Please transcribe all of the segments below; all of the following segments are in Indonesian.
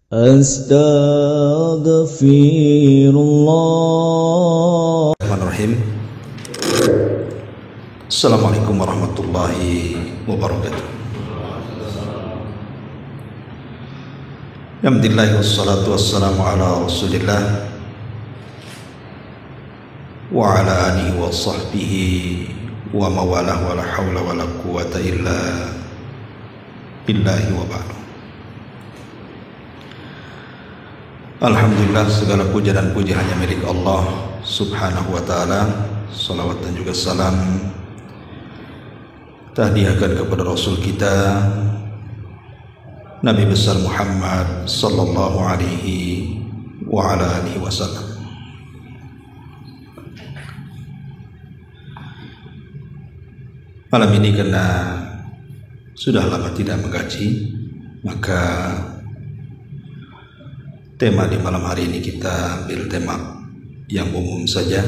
Astaghfirullah. Bismillahirrahmanirrahim. Assalamualaikum warahmatullahi wabarakatuh. Alhamdulillah wassalatu wassalamu ala Rasulillah wa ala alihi wa sahbihi wa mawalah wa la hawla wa la quwata illa billahi wa ba'du. Alhamdulillah, segala puja dan puji hanya milik Allah subhanahu wa ta'ala. Salawat dan juga salam tahdiahkan kepada Rasul kita Nabi besar Muhammad sallallahu alaihi wa ala alihi wasallam. Malam ini karena sudah lama tidak mengkaji, maka tema di malam hari ini kita ambil tema yang umum saja.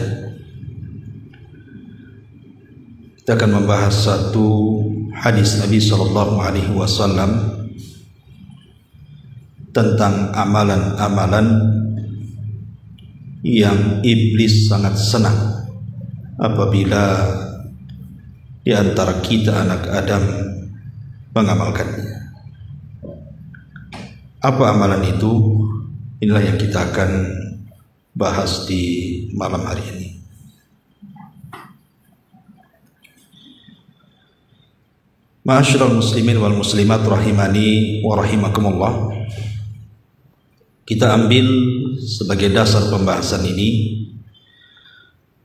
Kita akan membahas satu hadis Nabi sallallahu alaihi wasallam tentang amalan-amalan yang iblis sangat senang apabila di antara kita anak Adam mengamalkannya. Apa amalan itu? Inilah yang kita akan bahas di malam hari ini. Ma'asyiral muslimin wal muslimat rahimani wa rahimakumullah. Kita ambil sebagai dasar pembahasan ini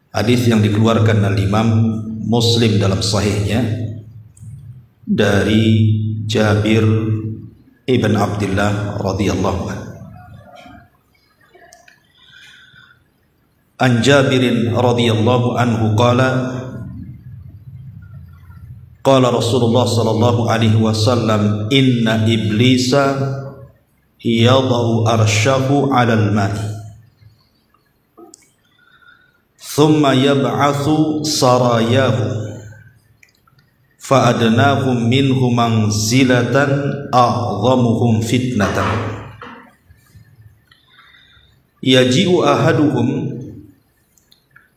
hadis yang dikeluarkan oleh Imam Muslim dalam sahihnya dari Jabir ibn Abdullah radhiyallahu anhu. An Jabirin radhiyallahu anhu qala qala Rasulullah sallallahu alaihi wasallam inna iblisa yadau arsyahu 'alal ma'i thumma yab'atsu sarayahu fa adnahum minhu manzilatan a'dhamuhum fitnatan yaji'u ahaduhum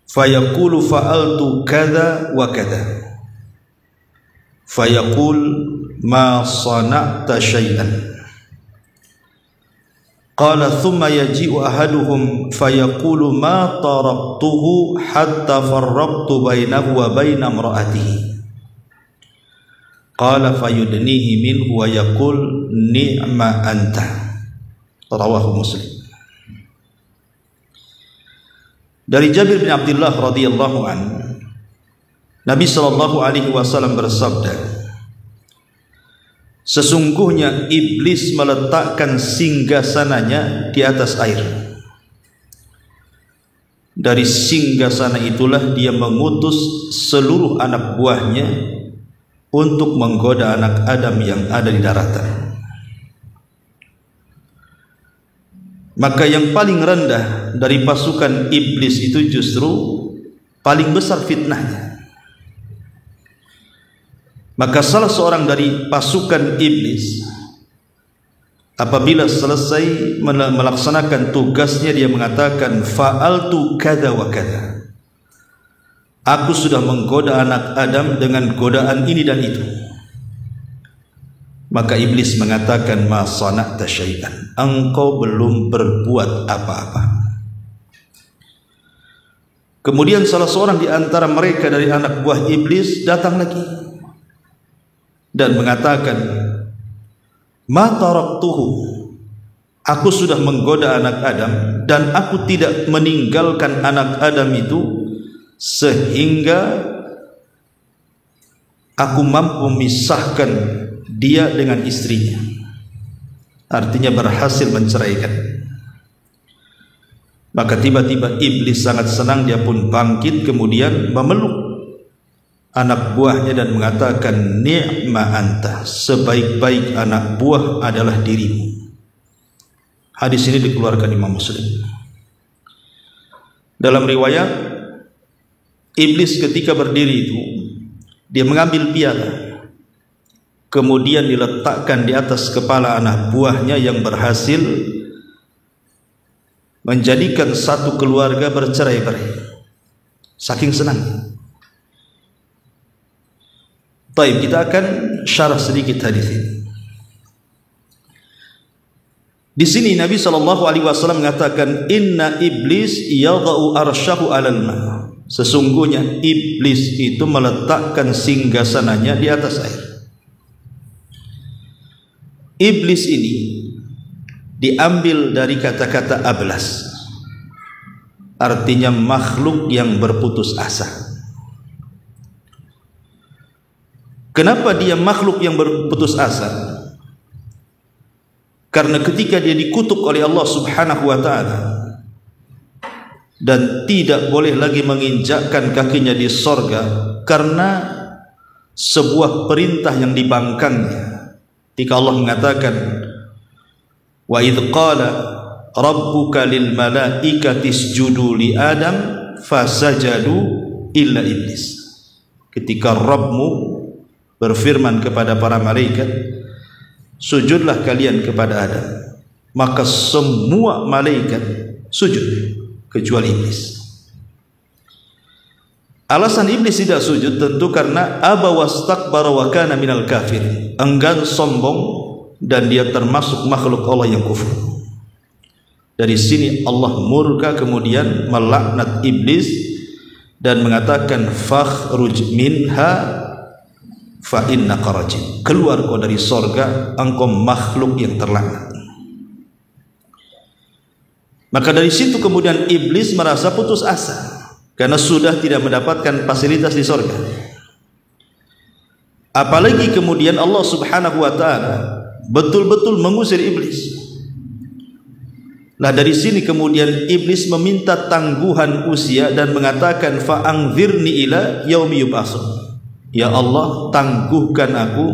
fayaqulu fa'altu kadza wa kadza fayaqul ma sana'ta syai'an qala thumma yaji'u ahaduhum fayaqulu ma taraktuhu hatta farraqtu bainahu wa baina imra'atihi qala fayudnihi minhu wa yaqul ni'ma anta. Rawahu Muslim. Dari Jabir bin Abdullah radhiyallahu anhu, Nabi sallallahu alaihi wasallam bersabda, sesungguhnya iblis meletakkan singgasananya di atas air. Dari singgasana itulah dia mengutus seluruh anak buahnya untuk menggoda anak Adam yang ada di daratan. Maka yang paling rendah dari pasukan iblis itu justru paling besar fitnahnya. Maka salah seorang dari pasukan iblis apabila selesai melaksanakan tugasnya, dia mengatakan fa'altu kadza wa kadza, aku sudah menggoda anak Adam dengan godaan ini dan itu. Maka iblis mengatakan ma sana'ta syai'an, engkau belum berbuat apa-apa. Kemudian salah seorang di antara mereka dari anak buah iblis datang lagi dan mengatakan ma taraktuhu, aku sudah menggoda anak Adam dan aku tidak meninggalkan anak Adam itu sehingga aku mampu memisahkan dia dengan istrinya, artinya berhasil menceraikan. Maka tiba-tiba iblis sangat senang, dia pun bangkit kemudian memeluk anak buahnya dan mengatakan ni'ma anta, sebaik-baik anak buah adalah dirimu. Hadis ini dikeluarkan Imam Muslim. Dalam riwayat, iblis ketika berdiri itu dia mengambil piala, kemudian diletakkan di atas kepala anak buahnya yang berhasil menjadikan satu keluarga bercerai-berai. Saking senang. Baik, kita akan syarah sedikit hadis ini. Di sini Nabi SAW mengatakan, Inna iblis yadha'u arsyahu alal ma. Sesungguhnya iblis itu meletakkan singgasananya di atas air. Iblis ini diambil dari kata-kata ablas, artinya makhluk yang berputus asa. Kenapa dia makhluk yang berputus asa? Karena ketika dia dikutuk oleh Allah Subhanahu wa ta'ala dan tidak boleh lagi menginjakkan kakinya di sorga karena sebuah perintah yang dibangkangnya. Ketika Allah mengatakan, wa idh qala rabbuka lil malaikati isjudu li Adam fasajadu illa iblis. Ketika Rabbmu berfirman kepada para malaikat, sujudlah kalian kepada Adam, maka semua malaikat sujud kecuali iblis. Alasan iblis tidak sujud tentu karena aba wastakbara wa kana minal kafir, enggan, sombong, dan dia termasuk makhluk Allah yang kufur. Dari sini Allah murka kemudian melaknat iblis dan mengatakan fakhruj minha fa innaka rajim. Keluar kau dari sorga, engkau makhluk yang terlaknat. Maka dari situ kemudian iblis merasa putus asa karena sudah tidak mendapatkan fasilitas di sorga. Apalagi kemudian Allah Subhanahu wa ta'ala betul-betul mengusir iblis. Nah, dari sini kemudian iblis meminta tangguhan usia dan mengatakan fa'angzirni ila yaumi yub'atsun. Ya Allah, tangguhkan aku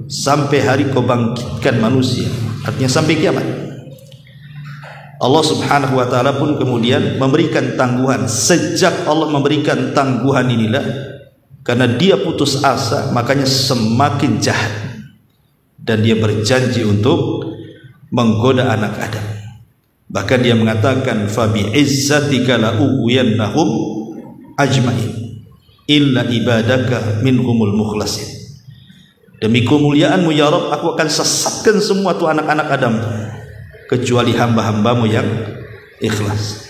sampai hari kau bangkitkan manusia, artinya sampai kiamat. Allah Subhanahu wa ta'ala pun kemudian memberikan tangguhan. Sejak Allah memberikan tangguhan inilah, karena dia putus asa, makanya semakin jahat, dan dia berjanji untuk menggoda anak Adam. Bahkan dia mengatakan fabi izzatika la ughwiyannahum ajmain illa ibadaka minhumul mukhlasin. Demi kemuliaanmu ya Rabb, aku akan sesatkan semua tu anak-anak Adam kecuali hamba-hambamu yang ikhlas.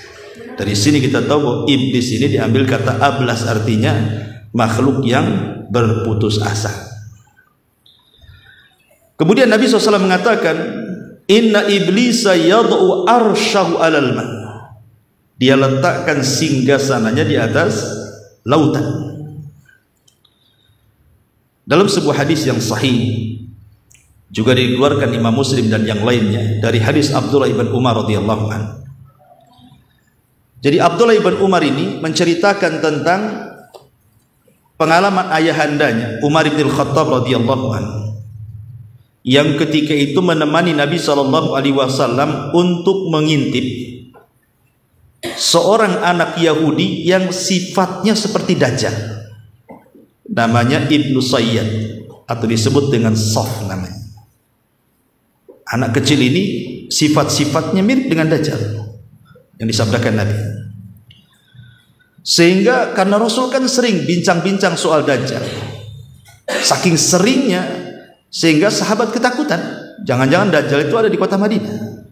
Dari sini kita tahu bahwa iblis ini diambil kata ablas, artinya makhluk yang berputus asa. Kemudian Nabi SAW mengatakan, inna iblisa yad'u arsyahu alal ma. Dia letakkan singgasananya di atas lautan. Dalam sebuah hadis yang sahih juga dikeluarkan Imam Muslim dan yang lainnya dari hadis Abdullah ibn Umar radhiyallahu anhu. Jadi Abdullah ibn Umar ini menceritakan tentang pengalaman ayahandanya Umar bin Khattab radhiyallahu anhu, yang ketika itu menemani Nabi SAW untuk mengintip seorang anak Yahudi yang sifatnya seperti Dajjal, namanya Ibnu Sayyad atau disebut dengan Saf namanya. Anak kecil ini sifat-sifatnya mirip dengan Dajjal yang disabdakan Nabi. Sehingga karena Rasul kan sering bincang-bincang soal Dajjal, saking seringnya sehingga sahabat ketakutan, jangan-jangan Dajjal itu ada di kota Madinah.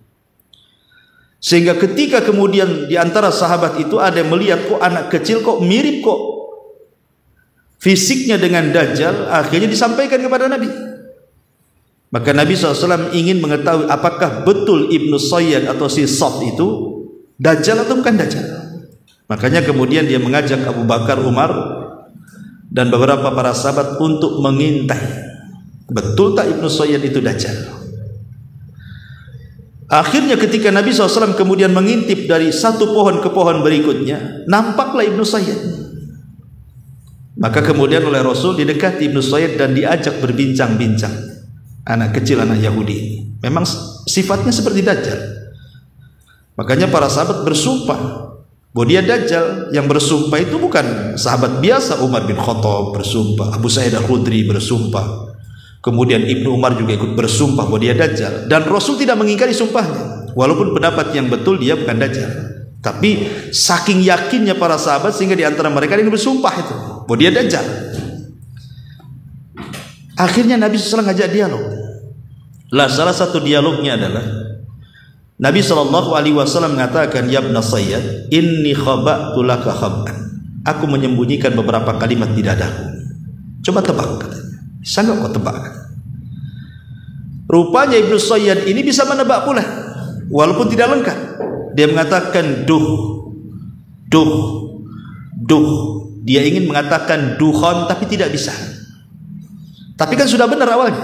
Sehingga ketika kemudian di antara sahabat itu ada yang melihat kok anak kecil kok mirip kok fisiknya dengan Dajjal, akhirnya disampaikan kepada Nabi. Maka Nabi SAW ingin mengetahui apakah betul Ibnu Sayyad atau si Saf itu Dajjal atau bukan Dajjal. Makanya kemudian dia mengajak Abu Bakar, Umar dan beberapa para sahabat untuk mengintai betul tak Ibnu Sayyad itu Dajjal. Akhirnya ketika Nabi SAW kemudian mengintip dari satu pohon ke pohon berikutnya, nampaklah Ibnu Sayyad. Maka kemudian oleh Rasul didekati Ibnu Sayyad dan diajak berbincang-bincang. Anak kecil, anak Yahudi, memang sifatnya seperti Dajjal. Makanya para sahabat bersumpah bahwa dia Dajjal. Yang bersumpah itu bukan sahabat biasa. Umar bin Khattab bersumpah, Abu Sa'id Al-Khudri bersumpah, Kemudian Ibnu Umar juga ikut bersumpah bahwa dia Dajjal, dan Rasul tidak mengingkari sumpahnya, walaupun pendapat yang betul dia bukan Dajjal. Tapi saking yakinnya para sahabat sehingga di antara mereka yang bersumpah itu bahwa dia Dajjal. Akhirnya Nabi SAW ngajak dialog. Lah salah satu dialognya adalah Nabi SAW mengatakan, ya ibna Sayyad, inni khaba'tu laka khab'an. Aku menyembunyikan beberapa kalimat di dadaku. Coba tebak, katanya. Bisa nggak kau tebak? Rupanya Ibnu Sayyad ini bisa menebak pula, walaupun tidak lengkap. Dia mengatakan duh. Dia ingin mengatakan dukhon tapi tidak bisa. Tapi kan sudah benar awalnya.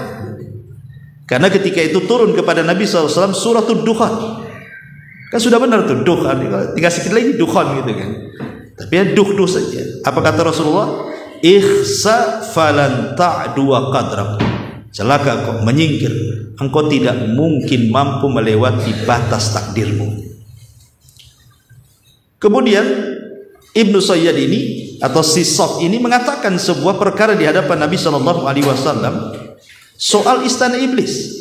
Karena ketika itu turun kepada Nabi SAW suratul Dukhan. Kan sudah benar tuh duh, tinggal sedikit lagi dukhon gitu kan. Tapi ya duh saja. Apa kata Rasulullah? Ikhsa falan ta'du wa qadrak. Celaka kau, menyingkir, engkau tidak mungkin mampu melewati batas takdirmu. Kemudian Ibnu Sayyad ini atau si Sof ini mengatakan sebuah perkara di hadapan Nabi SAW soal istana iblis,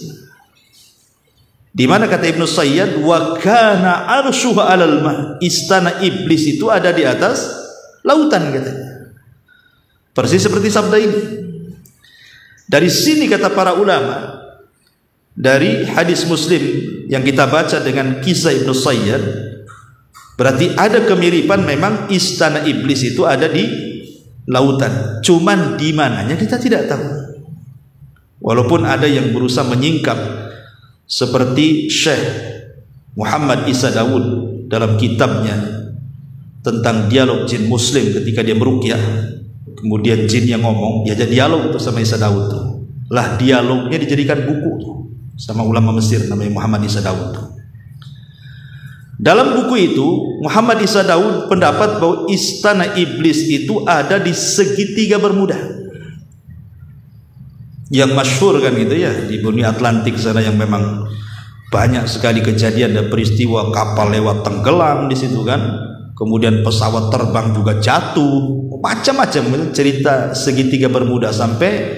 di mana kata Ibnu Sayyad, wa kana arshuha 'alal ma, istana iblis itu ada di atas lautan, katanya. Persis seperti sabda ini. Dari sini kata para ulama, dari hadis Muslim yang kita baca dengan kisah Ibnu Sayyad, berarti ada kemiripan. Memang istana iblis itu ada di lautan, cuman di mananya kita tidak tahu. Walaupun ada yang berusaha menyingkap, seperti Syekh Muhammad Isa Daud dalam kitabnya tentang dialog jin muslim ketika dia meruqyah. Kemudian jin yang ngomong, diajak dialog tuh sama Isa Daud tuh. Lah dialognya dijadikan buku tuh sama ulama Mesir namanya Muhammad Isa Daud tuh. Dalam buku itu Muhammad Isa Daud pendapat bahwa istana iblis itu ada di segitiga Bermuda. Yang masyhur kan gitu ya, di bumi Atlantik sana, yang memang banyak sekali kejadian dan peristiwa kapal lewat tenggelam di situ kan. Kemudian pesawat terbang juga jatuh, macam-macam cerita segitiga Bermuda, sampai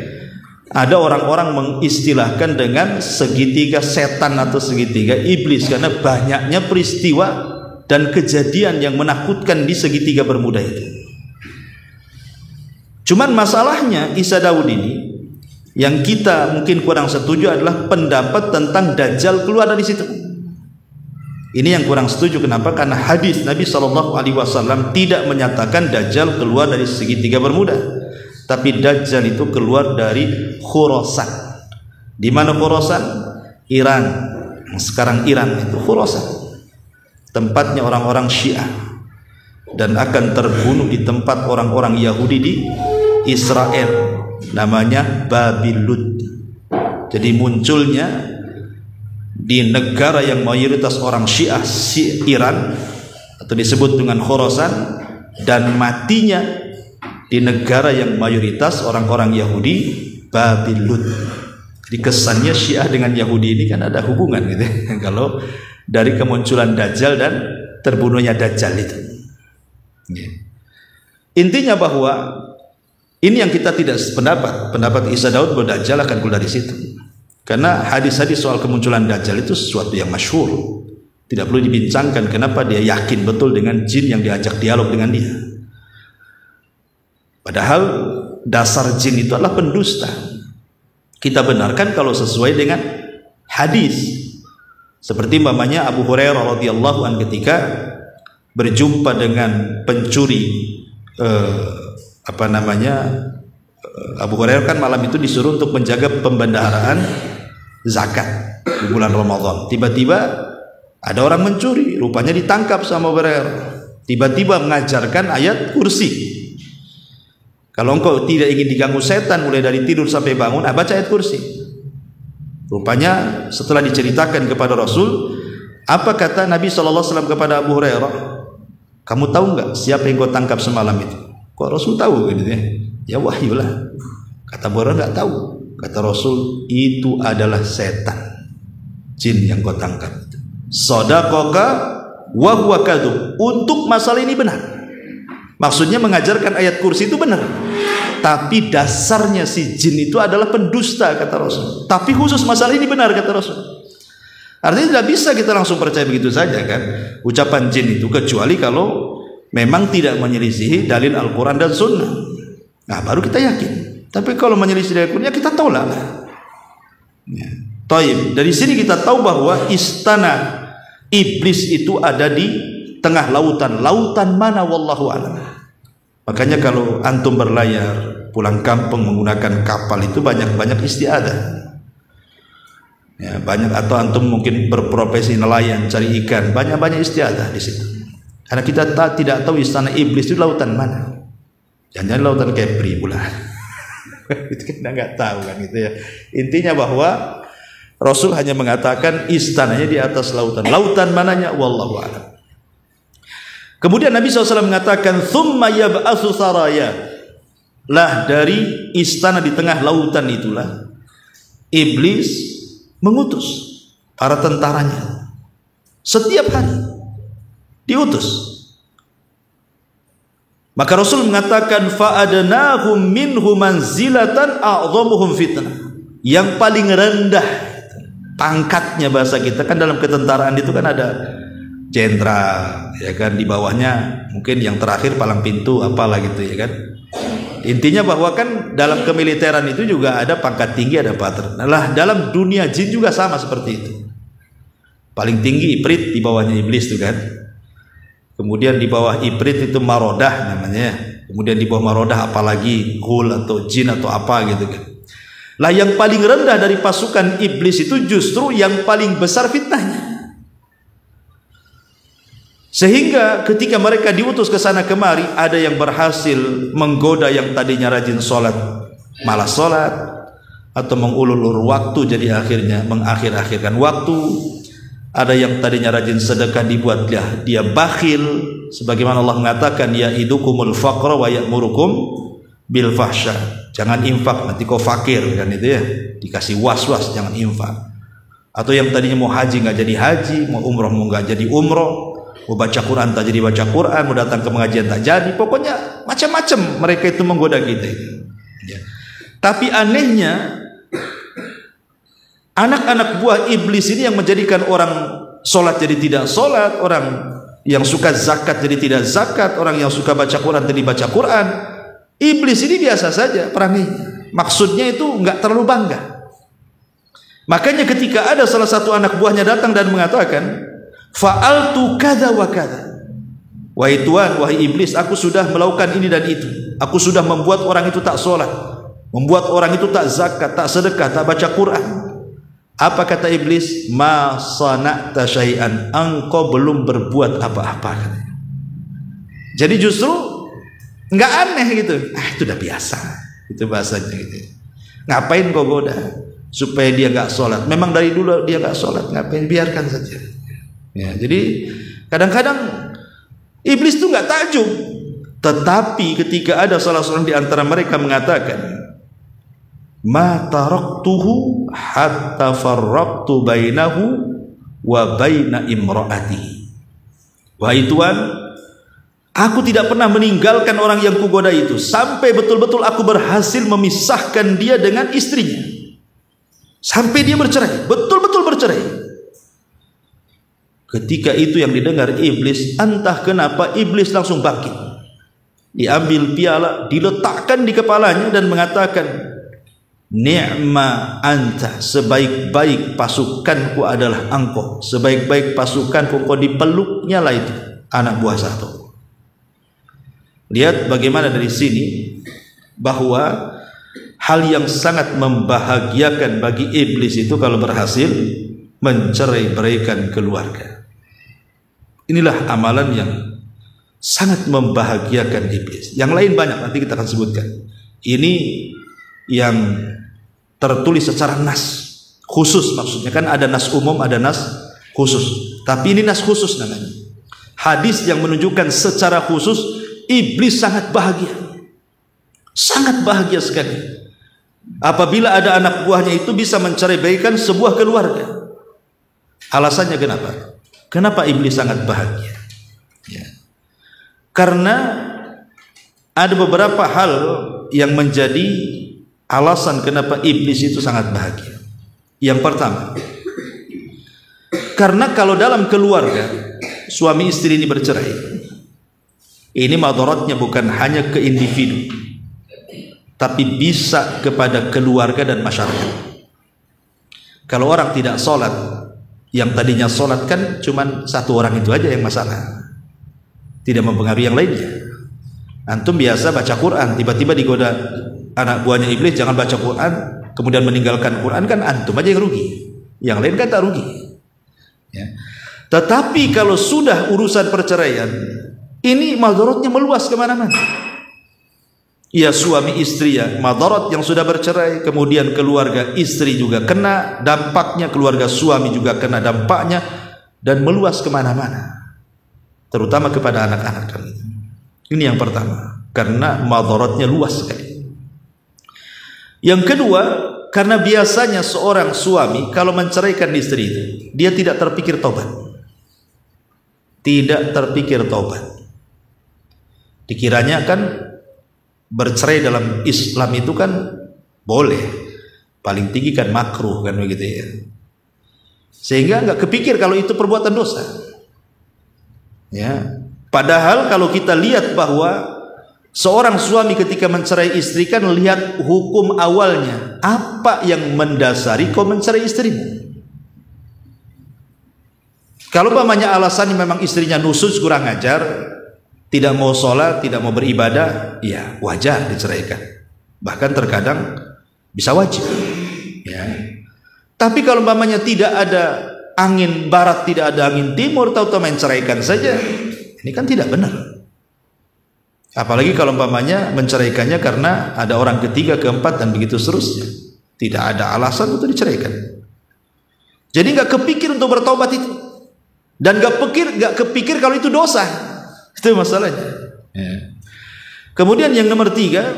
ada orang-orang mengistilahkan dengan segitiga setan atau segitiga iblis karena banyaknya peristiwa dan kejadian yang menakutkan di segitiga Bermuda itu. Cuman masalahnya Isa Daud ini yang kita mungkin kurang setuju adalah pendapat tentang Dajjal keluar dari situ. Ini yang kurang setuju. Kenapa? Karena hadis Nabi SAW tidak menyatakan Dajjal keluar dari segitiga Bermuda, tapi Dajjal itu keluar dari Khurasan. Di mana Khurasan? Iran. Sekarang Iran itu Khurasan, tempatnya orang-orang Syiah, dan akan terbunuh di tempat orang-orang Yahudi di Israel, namanya Babilud. Jadi munculnya di negara yang mayoritas orang Syiah, Iran, atau disebut dengan Khurasan, dan matinya di negara yang mayoritas orang-orang Yahudi, Babilud. Jadi kesannya Syiah dengan Yahudi ini kan ada hubungan gitu kalau dari kemunculan Dajjal dan terbunuhnya Dajjal itu. Intinya bahwa ini yang kita tidak sependapat. Pendapat Isa Daud bahwa Dajjal akan keluar dari situ. Karena hadis-hadis soal kemunculan Dajjal itu sesuatu yang masyhur, tidak perlu dibincangkan. Kenapa? Dia yakin betul dengan jin yang diajak dialog dengan dia. Padahal dasar jin itu adalah pendusta. Kita benarkan kalau sesuai dengan hadis. Seperti umpamanya Abu Hurairah radhiyallahu anhu ketika berjumpa dengan pencuri Abu Hurairah kan malam itu disuruh untuk menjaga pembendaharaan zakat di bulan Ramadan. Tiba-tiba ada orang mencuri, rupanya ditangkap sama Abu Hurairah. Tiba-tiba mengajarkan ayat kursi. Kalau engkau tidak ingin diganggu setan mulai dari tidur sampai bangun, baca ayat kursi. Rupanya setelah diceritakan kepada Rasul, apa kata Nabi SAW kepada Abu Hurairah? Kamu tahu nggak siapa yang kau tangkap semalam itu? Kok Rasul tahu gitu ya? Ya wahyu lah. Kata Abu Hurairah nggak tahu. Kata Rasul, itu adalah setan, jin yang kau tangkap. Shadaqaka wa huwa kadzub. Untuk masalah ini benar. Maksudnya mengajarkan ayat kursi itu benar. Tapi dasarnya si jin itu adalah pendusta, kata Rasul. Tapi khusus masalah ini benar, kata Rasul. Artinya tidak bisa kita langsung percaya begitu saja kan ucapan jin itu, kecuali kalau memang tidak menyelisihi dalil Al-Quran dan Sunnah. Nah baru kita yakin. Tapi kalau menyelisih dalil Al-Quran, ya kita tolak lah. Ya. Taib. Dari sini kita tahu bahwa istana iblis itu ada di tengah lautan. Lautan mana? Wallahu a'lam. Makanya kalau antum berlayar pulang kampung menggunakan kapal itu banyak-banyak istiadah. Ya, banyak, atau antum mungkin berprofesi nelayan cari ikan, banyak-banyak istiadah di situ. Karena kita tidak tahu istana iblis itu lautan mana. Jangan-jangan lautan Kepri pula. Kita nggak tahu kan gitu ya. Intinya bahwa Rasul hanya mengatakan istananya di atas lautan. Lautan mananya? Wallahu a'lam. Kemudian Nabi SAW mengatakan, "Tsumma yab'atsu saraya." Lah dari istana di tengah lautan itulah iblis mengutus para tentaranya. Setiap hari diutus. Maka Rasul mengatakan, "Fa'adnahum minhu manzilatan a'dhamuhum fitnah." Yang paling rendah pangkatnya, bahasa kita kan dalam ketentaraan itu kan ada jenderal, ya kan, di bawahnya mungkin yang terakhir palang pintu apalah gitu ya kan. Intinya bahwa kan dalam kemiliteran itu juga ada pangkat tinggi, ada pater. Nah, dalam dunia jin juga sama seperti itu. Paling tinggi Ifrit, di bawahnya iblis tuh kan. Kemudian di bawah Ifrit itu Marodah namanya. Kemudian di bawah Marodah apalagi Ghul atau jin atau apa gitu kan. Lah yang paling rendah dari pasukan iblis itu justru yang paling besar fitnahnya. Sehingga ketika mereka diutus ke sana kemari, ada yang berhasil menggoda yang tadinya rajin sholat malas sholat, atau mengulur-ulur waktu jadi akhirnya mengakhir-akhirkan waktu. Ada yang tadinya rajin sedekah dibuat dia bakhil, sebagaimana Allah mengatakan, ya idukumul faqra wa ya'murukum bil fahsya. Jangan infak nanti kau fakir kan, itu ya, dikasih was-was jangan infak. Atau yang tadinya mau haji nggak jadi haji, mau umroh mau nggak jadi umroh, mau baca Quran tak jadi baca Quran, mau datang ke pengajian tak jadi. Pokoknya macam-macam mereka itu menggoda kita ya. Tapi anehnya anak-anak buah iblis ini yang menjadikan orang sholat jadi tidak sholat, orang yang suka zakat jadi tidak zakat, orang yang suka baca Quran jadi baca Quran. Iblis ini biasa saja peranginya, maksudnya itu nggak terlalu bangga. Makanya ketika ada salah satu anak buahnya datang dan mengatakan, fa'altu kada wa kada, wahai Tuhan, wahai iblis, aku sudah melakukan ini dan itu, aku sudah membuat orang itu tak sholat, membuat orang itu tak zakat, tak sedekah, tak baca Quran. Apa kata iblis? Ma sana'ta syai'an, engkau belum berbuat apa-apa. Jadi justru nggak aneh gitu, itu udah biasa, itu bahasanya gitu. Ngapain kau goda supaya dia nggak sholat? Memang dari dulu dia nggak sholat, ngapain, biarkan saja. Ya, jadi kadang-kadang iblis itu nggak takjub, tetapi ketika ada salah seorang di antara mereka mengatakan, ma taraktuhu hatta farraqtu bainahu wa baina imraatihi. Wahai Tuhan, aku tidak pernah meninggalkan orang yang kugoda itu sampai betul-betul aku berhasil memisahkan dia dengan istrinya, sampai dia bercerai, betul-betul bercerai. Ketika itu yang didengar iblis, entah kenapa iblis langsung bangkit, diambil piala, diletakkan di kepalanya dan mengatakan, ni'ma anta, sebaik-baik pasukanku adalah engkau, sebaik-baik pasukanku engkau. Dipeluknya lah itu anak buah satu. Lihat bagaimana dari sini bahwa hal yang sangat membahagiakan bagi iblis itu kalau berhasil mencerai-beraikan keluarga. Inilah amalan yang sangat membahagiakan iblis. Yang lain banyak, nanti kita akan sebutkan. Ini yang tertulis secara nas khusus, maksudnya kan ada nas umum, ada nas khusus. Tapi ini nas khusus namanya. Hadis yang menunjukkan secara khusus iblis sangat bahagia, sangat bahagia sekali apabila ada anak buahnya itu bisa mencerai-beraikan sebuah keluarga. Alasannya kenapa? Kenapa iblis sangat bahagia? Ya. Karena ada beberapa hal yang menjadi alasan kenapa iblis itu sangat bahagia. Yang pertama, karena kalau dalam keluarga suami istri ini bercerai, ini madaratnya bukan hanya ke individu, tapi bisa kepada keluarga dan masyarakat. Kalau orang tidak sholat, yang tadinya sholat kan cuma satu orang itu aja yang masalah, tidak mempengaruhi yang lainnya. Antum biasa baca Quran, tiba-tiba digoda anak buahnya iblis jangan baca Quran, kemudian meninggalkan Quran, kan antum aja yang rugi, yang lain kan tak rugi ya. Tetapi kalau sudah urusan perceraian, ini madaratnya meluas kemana-mana. Ya suami istri ya madarat yang sudah bercerai, kemudian keluarga istri juga kena dampaknya, keluarga suami juga kena dampaknya, dan meluas kemana-mana, terutama kepada anak-anak kami. Ini yang pertama, karena madaratnya luas sekali. Yang kedua, karena biasanya seorang suami kalau menceraikan istri itu, dia tidak terpikir tobat. Tidak terpikir tobat. Dikiranya kan bercerai dalam Islam itu kan boleh, paling tinggi kan makruh kan begitu ya. Sehingga nggak kepikir kalau itu perbuatan dosa. Ya. Padahal kalau kita lihat bahwa seorang suami ketika mencerai istri kan lihat hukum awalnya, apa yang mendasari kau mencerai istrimu. Kalau umpamanya alasannya memang istrinya nusus, kurang ajar, tidak mau sholat, tidak mau beribadah, ya wajar diceraikan. Bahkan terkadang bisa wajib ya. Tapi kalau umpamanya tidak ada angin barat, tidak ada angin timur, tahu-tahu menceraikan saja, ini kan tidak benar. Apalagi kalau umpamanya menceraikannya karena ada orang ketiga, keempat, dan begitu seterusnya, tidak ada alasan untuk diceraikan. Jadi nggak kepikir untuk bertobat itu, dan nggak kepikir kalau itu dosa. Itu masalahnya ya. Kemudian yang nomor tiga,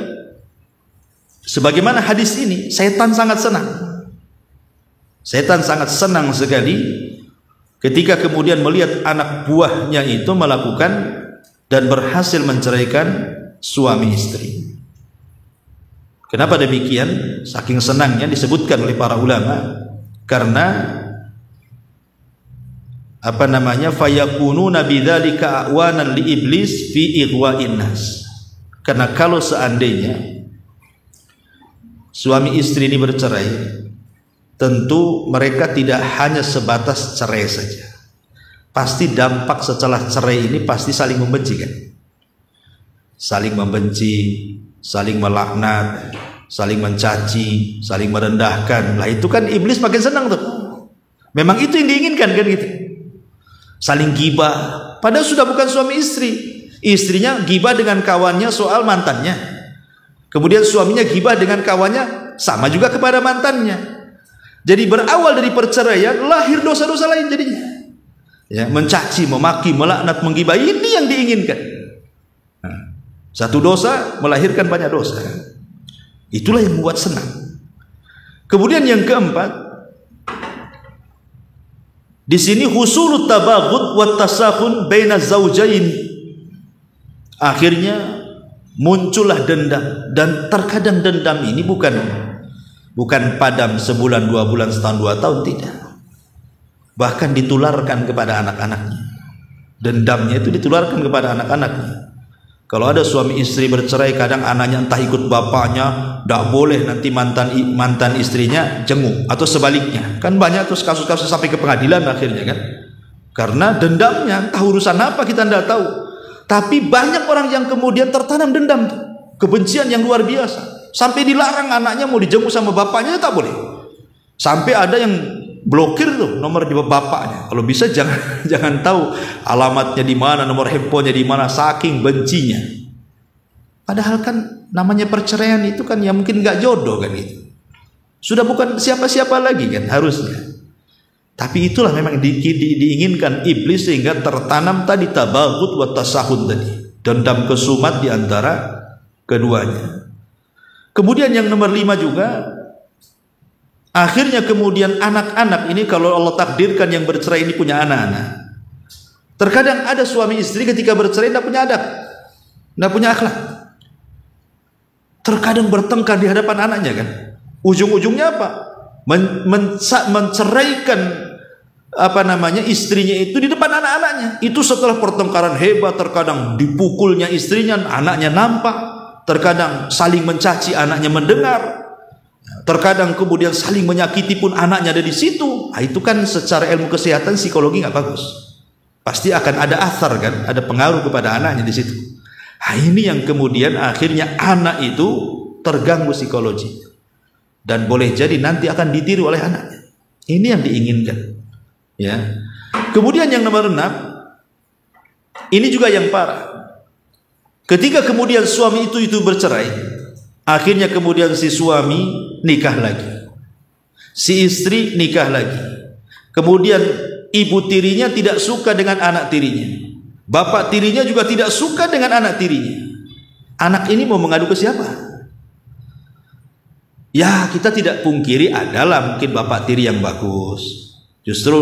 sebagaimana hadis ini, setan sangat senang. Setan sangat senang sekali ketika kemudian melihat anak buahnya itu melakukan dan berhasil menceraikan suami istri. Kenapa demikian? Saking senangnya disebutkan oleh para ulama, karena fayakununa bidzalika awanan li iblis fi ighwa'in nas. Karena kalau seandainya suami istri ini bercerai, tentu mereka tidak hanya sebatas cerai saja. Pasti dampak setelah cerai ini pasti saling membenci kan? Saling membenci, saling melaknat, saling mencaci, saling merendahkan. Lah itu kan iblis makin senang tuh. Memang itu yang diinginkan kan gitu. Saling gibah, padahal sudah bukan suami istri. Istrinya gibah dengan kawannya soal mantannya. Kemudian suaminya gibah dengan kawannya sama juga kepada mantannya. Jadi berawal dari perceraian lahir dosa-dosa lain jadinya. Ya, mencaci, memaki, melaknat, menggibah, ini yang diinginkan. Nah, satu dosa melahirkan banyak dosa. Itulah yang membuat senang. Kemudian yang keempat, di sini husulut tabaghud wa tasakhun baina zaujain. Akhirnya muncullah dendam, dan terkadang dendam ini bukan padam sebulan, 2 bulan, setahun, 2 tahun, tidak. Bahkan ditularkan kepada anak-anaknya. Dendamnya itu ditularkan kepada anak-anaknya. Kalau ada suami istri bercerai, kadang anaknya entah ikut bapaknya, tidak boleh nanti mantan istrinya jenguk, atau sebaliknya. Kan banyak terus kasus-kasus sampai ke pengadilan akhirnya kan. Karena dendamnya, entah urusan apa kita tidak tahu. Tapi banyak orang yang kemudian tertanam dendam, kebencian yang luar biasa, sampai dilarang anaknya mau dijenguk sama bapaknya, tak boleh. Sampai ada yang blokir tuh nomor di bapaknya, kalau bisa jangan tahu alamatnya di mana, nomor handphonenya di mana, saking bencinya. Padahal kan namanya perceraian itu kan ya mungkin nggak jodoh kan gitu, sudah bukan siapa-siapa lagi kan harusnya. Tapi itulah memang diinginkan iblis, sehingga tertanam tadi tabaghud wa tasahud tadi, dendam kesumat di antara keduanya. Kemudian yang nomor 5 juga, akhirnya kemudian anak-anak ini, kalau Allah takdirkan yang bercerai ini punya anak-anak, terkadang ada suami istri ketika bercerai tidak punya adab, tidak punya akhlak. terkadang bertengkar di hadapan anaknya kan. Ujung-ujungnya apa? Menceraikan istrinya itu di depan anak-anaknya. Itu setelah pertengkaran hebat, terkadang dipukulnya istrinya, anaknya nampak, terkadang saling mencaci, anaknya mendengar, terkadang kemudian saling menyakiti pun anaknya ada di situ. Nah, itu kan secara ilmu kesehatan psikologi nggak bagus. Pasti akan ada athar kan, ada pengaruh kepada anaknya di situ. Nah, ini yang kemudian akhirnya anak itu terganggu psikologi dan boleh jadi nanti akan ditiru oleh anaknya. Ini yang diinginkan. Ya. Kemudian yang nomor 6, ini juga yang parah. Ketika kemudian suami itu bercerai, akhirnya kemudian si suami nikah lagi, si istri nikah lagi. Kemudian ibu tirinya tidak suka dengan anak tirinya. Bapak tirinya juga tidak suka dengan anak tirinya. Anak ini mau mengadu ke siapa? Ya, kita tidak pungkiri adalah mungkin bapak tiri yang bagus, justru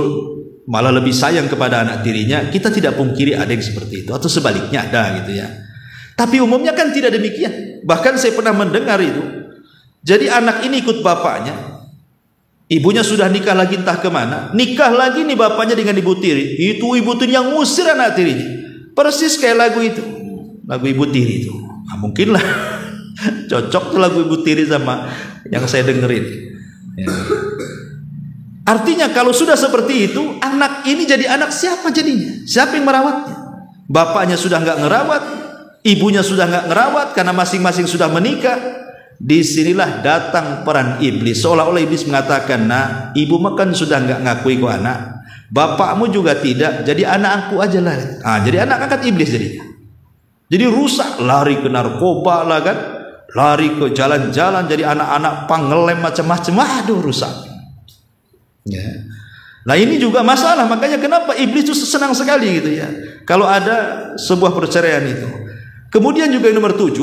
malah lebih sayang kepada anak tirinya. Kita tidak pungkiri ada yang seperti itu, atau sebaliknya ada gitu ya. Tapi umumnya kan tidak demikian. Bahkan saya pernah mendengar itu. Jadi anak ini ikut bapaknya, ibunya sudah nikah lagi entah kemana, nikah lagi nih bapaknya dengan ibu tiri. Itu ibu tiri yang ngusir anak tirinya. Persis kayak lagu itu, lagu ibu tiri itu. Nah, mungkinlah cocok tuh lagu ibu tiri sama yang saya dengerin. Ya. Artinya kalau sudah seperti itu, anak ini jadi anak siapa jadinya? Siapa yang merawatnya? Bapaknya sudah nggak ngerawat, ibunya sudah nggak ngerawat karena masing-masing sudah menikah. Disinilah datang peran iblis. Seolah-olah iblis mengatakan, nah ibu makan sudah nggak ngakui kau anak, bapakmu juga tidak, jadi anak aku aja lah. Nah, jadi anak angkat iblis jadinya. Jadi rusak, lari ke narkoba lah kan, lari ke jalan-jalan, jadi anak-anak pangelem macam-macam. Aduh, rusak. Ya. Nah ini juga masalah. Makanya kenapa iblis itu senang sekali gitu ya kalau ada sebuah perceraian itu. Kemudian juga yang nomor 7,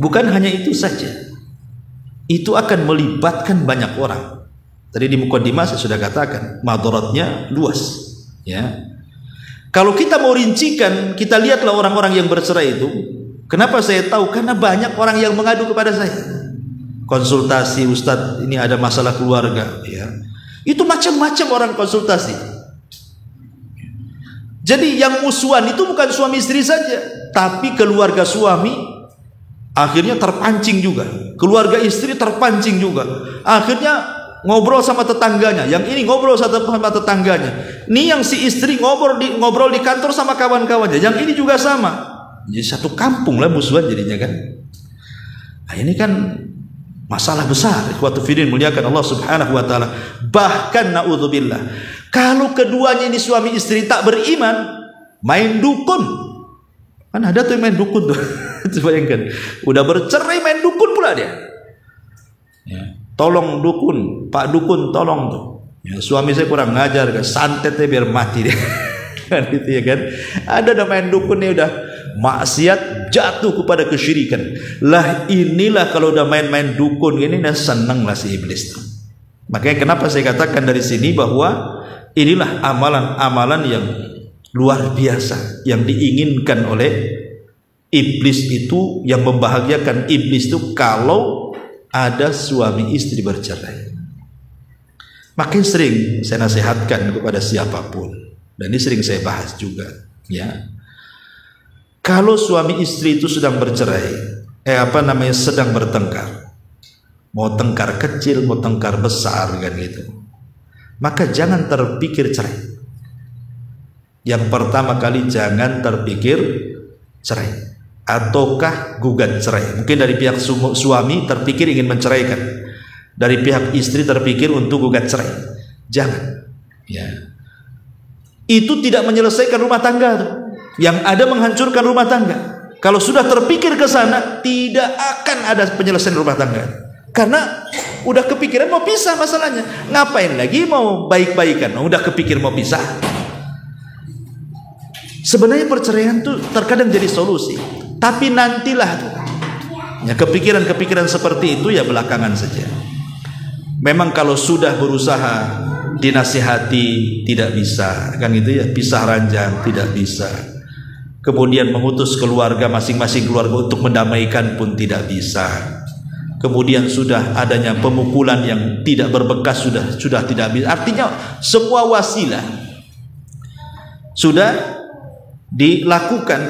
bukan hanya itu saja, itu akan melibatkan banyak orang. Tadi di mukadimah saya sudah katakan madaratnya luas ya. Kalau kita mau rincikan, kita lihatlah orang-orang yang bercerai itu. Kenapa saya tahu? Karena banyak orang yang mengadu kepada saya. Konsultasi, Ustadz ini ada masalah keluarga ya. Itu macam-macam orang konsultasi. Jadi yang musuhan itu bukan suami istri saja, tapi keluarga suami akhirnya terpancing juga, keluarga istri terpancing juga. Akhirnya ngobrol sama tetangganya, yang ini ngobrol sama tetangganya. Ini yang si istri ngobrol di kantor sama kawan-kawannya, yang ini juga sama. Jadi satu kampung lah musuhan jadinya kan. Nah, ini kan masalah besar. Ikhwatu fiddin muliakan Allah Subhanahu wa taala. Bahkan naudzubillah, kalau keduanya ini suami istri tak beriman, main dukun. Kan ada tuh yang main dukun tuh. Bayangkan, udah bercerai main dukun pula dia. Ya. Tolong dukun, Pak dukun tolong tuh. Ya, suami saya kurang ngajar, kan santetnya biar mati dia. Kan gitu ya kan. Ada main dukun nih udah maksiat, jatuh kepada kesyirikan. Lah inilah kalau udah main-main dukun ini udah seneng lah si iblis tuh. Makanya kenapa saya katakan dari sini bahwa inilah amalan-amalan yang luar biasa yang diinginkan oleh iblis itu, yang membahagiakan iblis itu kalau ada suami istri bercerai. Makin sering saya nasihatkan kepada siapapun, dan ini sering saya bahas juga ya. Kalau suami istri itu sedang bercerai, sedang bertengkar, mau tengkar kecil, mau tengkar besar kan gitu, maka jangan terpikir cerai. Yang pertama kali jangan terpikir cerai ataukah gugat cerai. Mungkin dari pihak suami terpikir ingin menceraikan, dari pihak istri terpikir untuk gugat cerai. Jangan ya. Itu tidak menyelesaikan rumah tangga tuh. Yang ada menghancurkan rumah tangga. Kalau sudah terpikir ke sana, tidak akan ada penyelesaian rumah tangga. Karena udah kepikiran mau pisah masalahnya. Ngapain lagi mau baik-baikan? Udah kepikir mau pisah. Sebenarnya perceraian tuh terkadang jadi solusi, tapi nantilah tuh. Ya, kepikiran-kepikiran seperti itu ya belakangan saja. Memang kalau sudah berusaha dinasihati tidak bisa, kan gitu ya, pisah ranjang tidak bisa. Kemudian mengutus keluarga masing-masing keluarga untuk mendamaikan pun tidak bisa. Kemudian sudah adanya pemukulan yang tidak berbekas sudah tidak bisa. Artinya semua wasilah sudah dilakukan,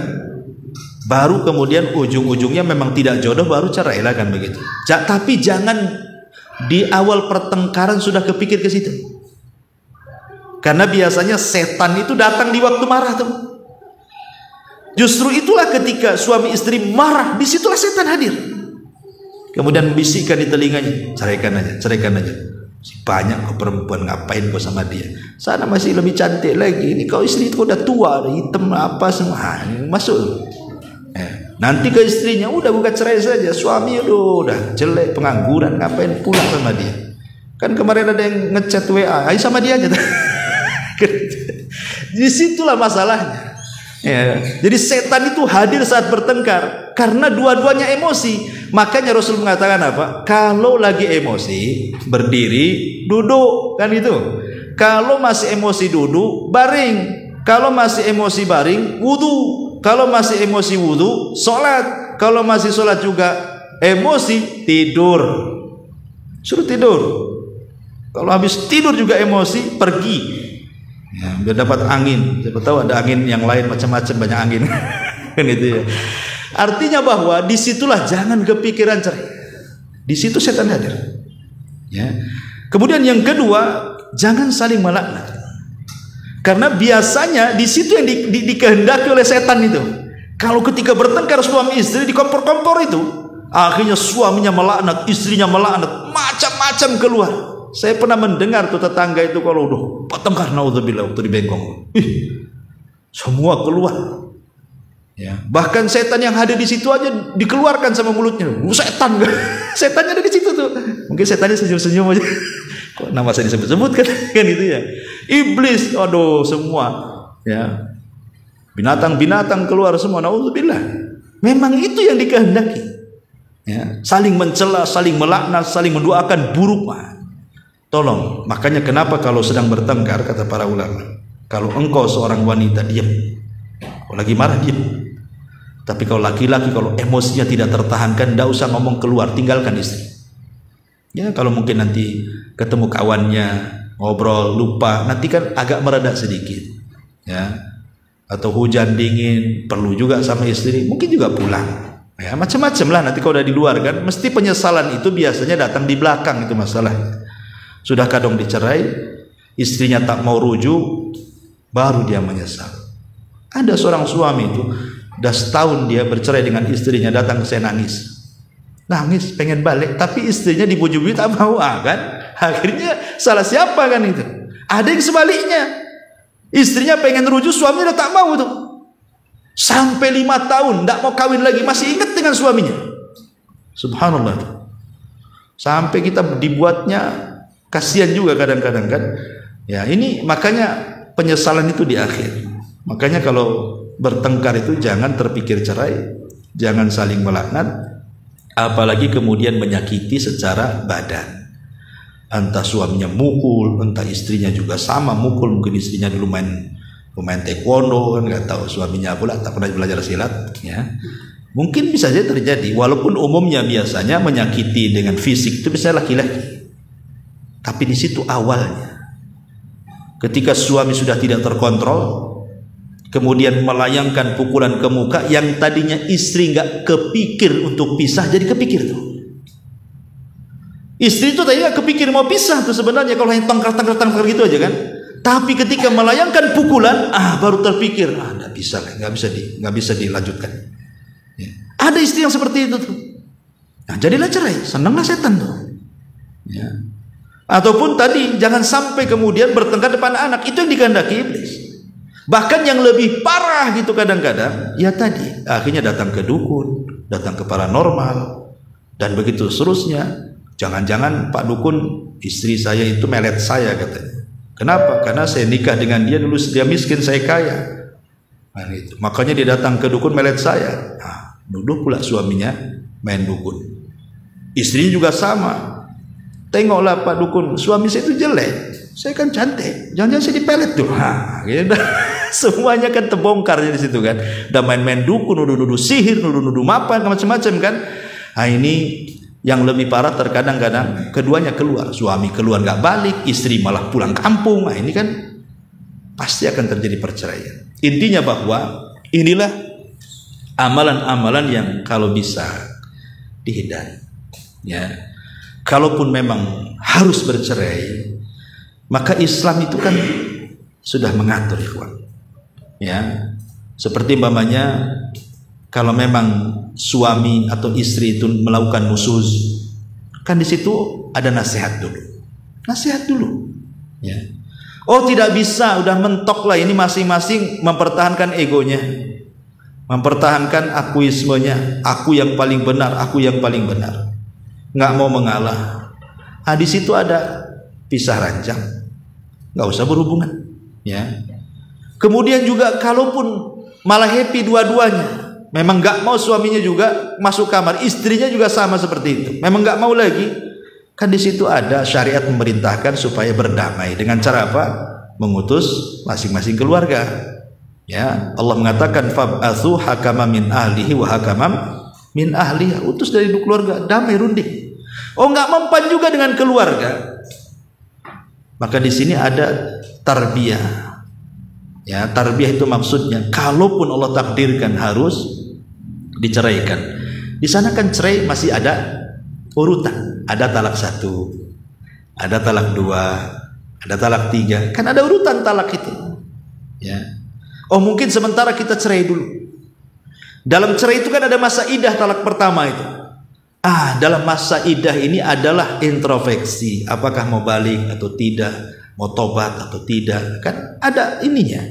baru kemudian ujung-ujungnya memang tidak jodoh, baru cerai lah kan begitu. Tapi jangan di awal pertengkaran sudah kepikir ke situ. Karena biasanya setan itu datang di waktu marah tuh. Justru itulah ketika suami istri marah, disitulah setan hadir. Kemudian membisikkan di telinganya, ceraikan aja, ceraikan aja. Banyak kau perempuan, ngapain kau sama dia? Sana masih lebih cantik lagi. Ini kau istri itu udah tua, hitam apa semua. Masuk. Nanti ke istrinya, udah buka cerai saja. Suami udah jelek, pengangguran, ngapain pulang sama dia? Kan kemarin ada yang ngechat WA, ayo sama dia aja. Disitulah masalahnya. Ya. Jadi setan itu hadir saat bertengkar karena dua-duanya emosi. Makanya Rasul mengatakan apa? Kalau lagi emosi berdiri, duduk, kan itu. Kalau masih emosi duduk, baring. Kalau masih emosi baring, wudu. Kalau masih emosi wudu, sholat. Kalau masih sholat juga emosi, tidur. Suruh tidur. Kalau habis tidur juga emosi, pergi. Ya, biar dapat angin. Siapa tahu ada angin yang lain macam-macam, banyak angin. Kan itu ya. Artinya bahwa disitulah jangan kepikiran cerai. Di situ setan hadir. Ya. Kemudian yang kedua, jangan saling melaknat. Karena biasanya di situ yang dikehendaki oleh setan itu. Kalau ketika bertengkar suami istri di kompor-kompor itu, akhirnya suaminya melaknat, istrinya melaknat, macam-macam keluar. Saya pernah mendengar tuh tetangga itu kalau udah bertengkar, naudzubillah, waktu di Bengkong, semua keluar. Ya, bahkan setan yang hadir di situ aja dikeluarkan sama mulutnya. Setan, setannya ada di situ tuh. Mungkin setannya senyum-senyum aja. Kok nama saya disebut-sebut kan itu ya. Iblis, aduh semua. Ya, binatang-binatang keluar semua. Naudzubillah. Memang itu yang dikehendaki. Ya, saling mencela, saling melaknat, saling mendoakan buruk. Tolong, makanya kenapa kalau sedang bertengkar, kata para ulama, kalau engkau seorang wanita diam, kalau lagi marah diam. Tapi kalau laki-laki, kalau emosinya tidak tertahankan, tidak usah ngomong keluar, tinggalkan istri. Ya, kalau mungkin nanti ketemu kawannya, ngobrol, lupa, nanti kan agak mereda sedikit. Ya, atau hujan dingin, perlu juga sama istri, mungkin juga pulang. Ya, macam-macam lah. Nanti kalau udah di luar kan, mesti penyesalan itu biasanya datang di belakang, itu masalahnya. Sudah kadang dicerai, istrinya tak mau rujuk, baru dia menyesal. Ada seorang suami itu, udah setahun dia bercerai dengan istrinya, datang ke saya nangis, pengen balik, tapi istrinya dibujuk-bujuk tak mau, kan? Akhirnya salah siapa kan itu? Ada yang sebaliknya, istrinya pengen rujuk, suaminya tak mau tuh. Sampai 5 tahun, tak mau kawin lagi, masih ingat dengan suaminya. Subhanallah. Sampai kita dibuatnya kasihan juga kadang-kadang kan. Ya, ini makanya penyesalan itu di akhir. Makanya kalau bertengkar itu jangan terpikir cerai, jangan saling melaknat, apalagi kemudian menyakiti secara badan. Entah suaminya mukul, entah istrinya juga sama mukul, mungkin istrinya dulu main taekwondo kan, nggak tahu suaminya pula tak pernah belajar silat. Ya, mungkin bisa saja terjadi. Walaupun umumnya biasanya menyakiti dengan fisik itu bisa laki-laki. Tapi di situ awalnya, ketika suami sudah tidak terkontrol, kemudian melayangkan pukulan ke muka, yang tadinya istri nggak kepikir untuk pisah, jadi kepikir tuh. Istri itu tadinya kepikir mau pisah tuh sebenarnya, kalau hanya tangkar gitu aja kan. Tapi ketika melayangkan pukulan, baru terpikir, nggak bisa, nggak bisa dilanjutkan. Ya. Ada istri yang seperti itu tuh. Nah, jadilah cerai, senanglah setan tuh. Ya. Ataupun tadi jangan sampai kemudian bertengkar depan anak, itu yang dikehendaki iblis. Bahkan yang lebih parah gitu kadang-kadang, ya tadi akhirnya datang ke dukun, datang ke paranormal, dan begitu seterusnya. Jangan-jangan Pak Dukun, istri saya itu melet saya katanya. Kenapa? Karena saya nikah dengan dia dulu, dia miskin, saya kaya. Nah, itu. Makanya dia datang ke dukun melet saya. Duduk pula suaminya main dukun. Istrinya juga sama. Tengoklah Pak Dukun, suami saya itu jelek, saya kan cantik, jangan-jangan saya dipelet tuh. Gitu. Semuanya kan terbongkar di situ kan. Udah main-main dukun, nuduh-nuduh sihir, nuduh-nuduh apa macam-macam kan. Nah ini yang lebih parah terkadang-kadang keduanya keluar, suami keluar nggak balik, istri malah pulang kampung. Nah ini kan pasti akan terjadi perceraian. Intinya bahwa inilah amalan-amalan yang kalau bisa dihindari. Ya, kalaupun memang harus bercerai, maka Islam itu kan sudah mengatur, ikhwan. Ya, seperti umpamanya kalau memang suami atau istri itu melakukan nusuz, kan di situ ada nasihat dulu. Nasihat dulu. Ya. Oh tidak bisa, udah mentok lah ini masing-masing mempertahankan egonya, mempertahankan akuismenya, aku yang paling benar, aku yang paling benar, nggak mau mengalah. Nah di situ ada pisah ranjang, nggak usah berhubungan. Ya. Kemudian juga kalaupun malah happy dua-duanya, memang nggak mau suaminya juga masuk kamar, istrinya juga sama seperti itu, memang nggak mau lagi. Kan di situ ada syariat memerintahkan supaya berdamai dengan cara apa? Mengutus masing-masing keluarga. Ya, Allah mengatakan fab'atsu hakama min ahlihi wa hakamam min ahliha. Utus dari keluarga, damai runding. Oh, enggak mempan juga dengan keluarga. Maka di sini ada tarbiyah. Ya, tarbiyah itu maksudnya kalaupun Allah takdirkan harus diceraikan. Di sana kan cerai masih ada urutan. Ada talak 1, ada talak 2, ada talak 3. Kan ada urutan talak itu. Ya. Oh mungkin sementara kita cerai dulu. Dalam cerai itu kan ada masa idah talak pertama itu. Dalam masa idah ini adalah introspeksi. Apakah mau balik atau tidak, mau tobat atau tidak. Kan ada ininya.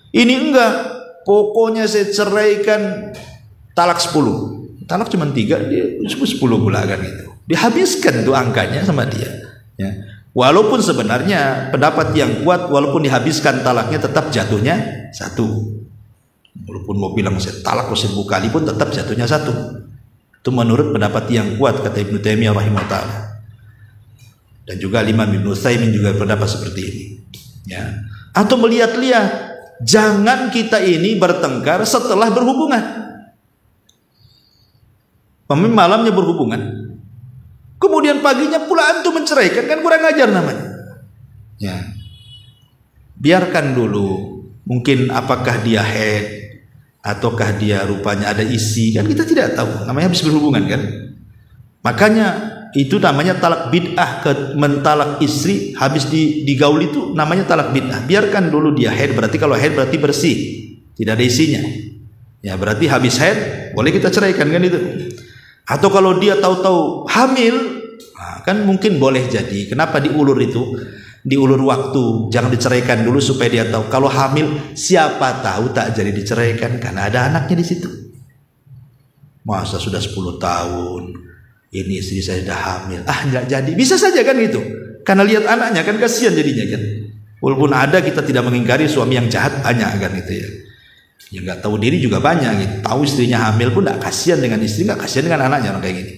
Ini enggak. Pokoknya saya ceraikan talak 10. Talak cuma 3, dia 10 pula kan itu. Dihabiskan tuh angkanya sama dia. Ya. Walaupun sebenarnya pendapat yang kuat, walaupun dihabiskan talaknya tetap jatuhnya 1. Walaupun mau bilang saya talak 1000 kali pun tetap jatuhnya 1. Itu menurut pendapat yang kuat kata Ibnu Taimiyah rahimahullah. Dan juga Imam Ibnu Utsaimin juga pendapat seperti ini. Ya. Atau melihat-lihat, jangan kita ini bertengkar setelah berhubungan. Malamnya berhubungan, kemudian paginya pula antum menceraikan, kan kurang ajar namanya. Ya, biarkan dulu. Mungkin apakah dia haid ataukah dia rupanya ada isi, kan kita tidak tahu. Namanya habis berhubungan kan. Makanya itu namanya talak bid'ah, mentalak istri habis digauli itu namanya talak bid'ah. Biarkan dulu dia haid, berarti kalau haid berarti bersih, tidak ada isinya. Ya berarti habis haid boleh kita ceraikan kan itu. Atau kalau dia tahu-tahu hamil, kan mungkin boleh jadi. Kenapa diulur itu? Diulur waktu, jangan diceraikan dulu supaya dia tahu. Kalau hamil, siapa tahu tak jadi diceraikan karena ada anaknya di situ. Masa sudah 10 tahun, ini istri saya sudah hamil, nggak jadi. Bisa saja kan gitu. Karena lihat anaknya kan kasihan jadinya kan. Walaupun ada, kita tidak mengingkari suami yang jahat banyak kan gitu ya. Yang nggak tahu diri juga banyak gitu. Tahu istrinya hamil pun nggak kasihan dengan istri, nggak kasihan dengan anaknya orang kayak gini.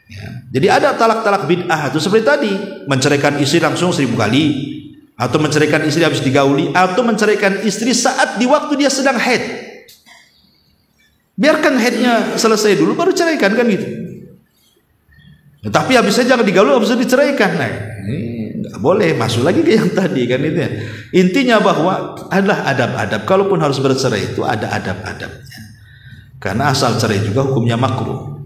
Ya. Jadi ada talak-talak bid'ah itu seperti tadi, menceraikan istri langsung 1000 kali, atau menceraikan istri habis digauli, atau menceraikan istri saat di waktu dia sedang haid. Biarkan haidnya selesai dulu baru ceraikan kan gitu. Ya, tapi habisnya jangan digauli, habis itu diceraikan. Nah, ini nggak boleh, masuk lagi ke yang tadi kan itu ya. Intinya bahwa adalah adab-adab. Kalaupun harus bercerai itu ada adab-adabnya. Karena asal cerai juga hukumnya makruh.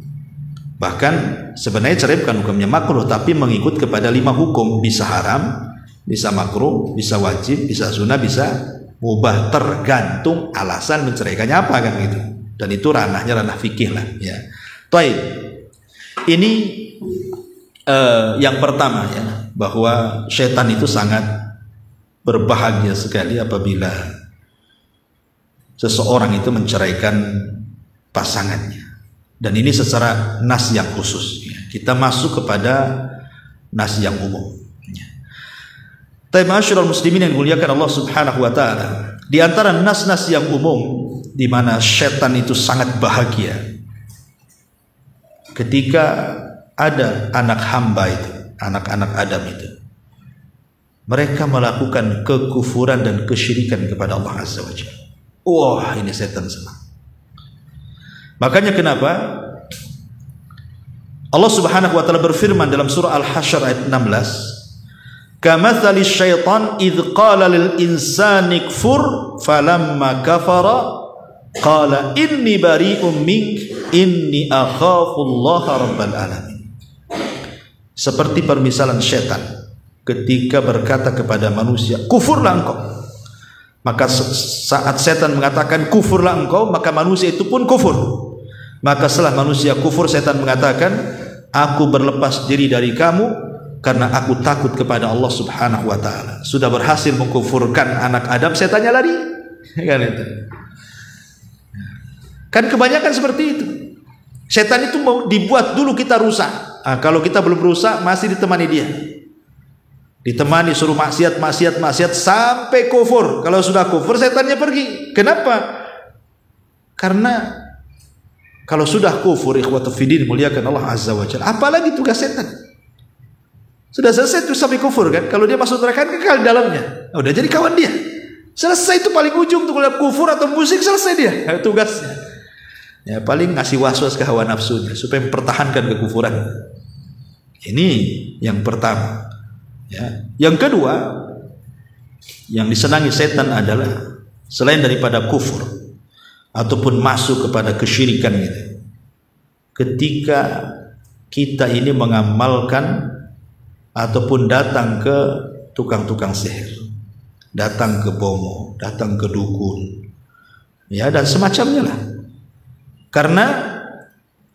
Bahkan sebenarnya cerai bukan hukumnya makruh, tapi mengikut kepada 5 hukum. Bisa haram, bisa makruh, bisa wajib, bisa sunnah, bisa mubah, tergantung alasan menceraikannya apa kan gitu. Dan itu ranahnya ranah fikih lah ya. Baik. Ini yang pertama ya, bahwa setan itu sangat berbahagia sekali apabila seseorang itu menceraikan pasangannya. Dan ini secara nas yang khusus ya. Kita masuk kepada nas yang umum ya. Ma'asyiral muslimin yang dimuliakan Allah Subhanahu wa taala, di antara nas-nas yang umum di mana setan itu sangat bahagia ketika ada anak hamba itu, anak-anak Adam itu mereka melakukan kekufuran dan kesyirikan kepada Allah Azza wa Jalla. Wah, ini setan senang. Makanya kenapa Allah Subhanahu wa taala berfirman dalam surah Al-Hasyr ayat 16, "Kamatsali syaitan idz qala lil insani kfur falamma kafara qala inni bari'um mink inni akhafullaha rabbal alamin." Seperti permisalan syaitan ketika berkata kepada manusia, "Kufurlah engkau." Maka saat setan mengatakan kufurlah engkau, maka manusia itu pun kufur. Maka setelah manusia kufur, setan mengatakan, "Aku berlepas diri dari kamu karena aku takut kepada Allah Subhanahu wa taala." Sudah berhasil mengkufurkan anak Adam, setannya lari. Kan itu. Kan kebanyakan seperti itu. Setan itu mau dibuat dulu kita rusak. Kalau kita belum rusak, masih ditemani dia. Ditemani suruh maksiat sampai kufur. Kalau sudah kufur, setannya pergi. Kenapa? Karena kalau sudah kufur, ikhwatu fiddin, muliakan Allah Azza wa Jalla, apalagi tugas setan? Sudah selesai tuh sampai kufur kan? Kalau dia masuk neraka kan kekal di dalamnya. Udah jadi kawan dia. Selesai itu paling ujung tuh, kalau kufur atau musik selesai dia tugasnya. Ya paling ngasih waswas ke hawa nafsunya supaya mempertahankan kekufuran. Ini yang pertama. Ya. Yang kedua, yang disenangi setan adalah selain daripada kufur ataupun masuk kepada kesyirikan gitu. Ketika kita ini mengamalkan ataupun datang ke tukang-tukang sihir, datang ke bomo, datang ke dukun, ya dan semacamnya lah. Karena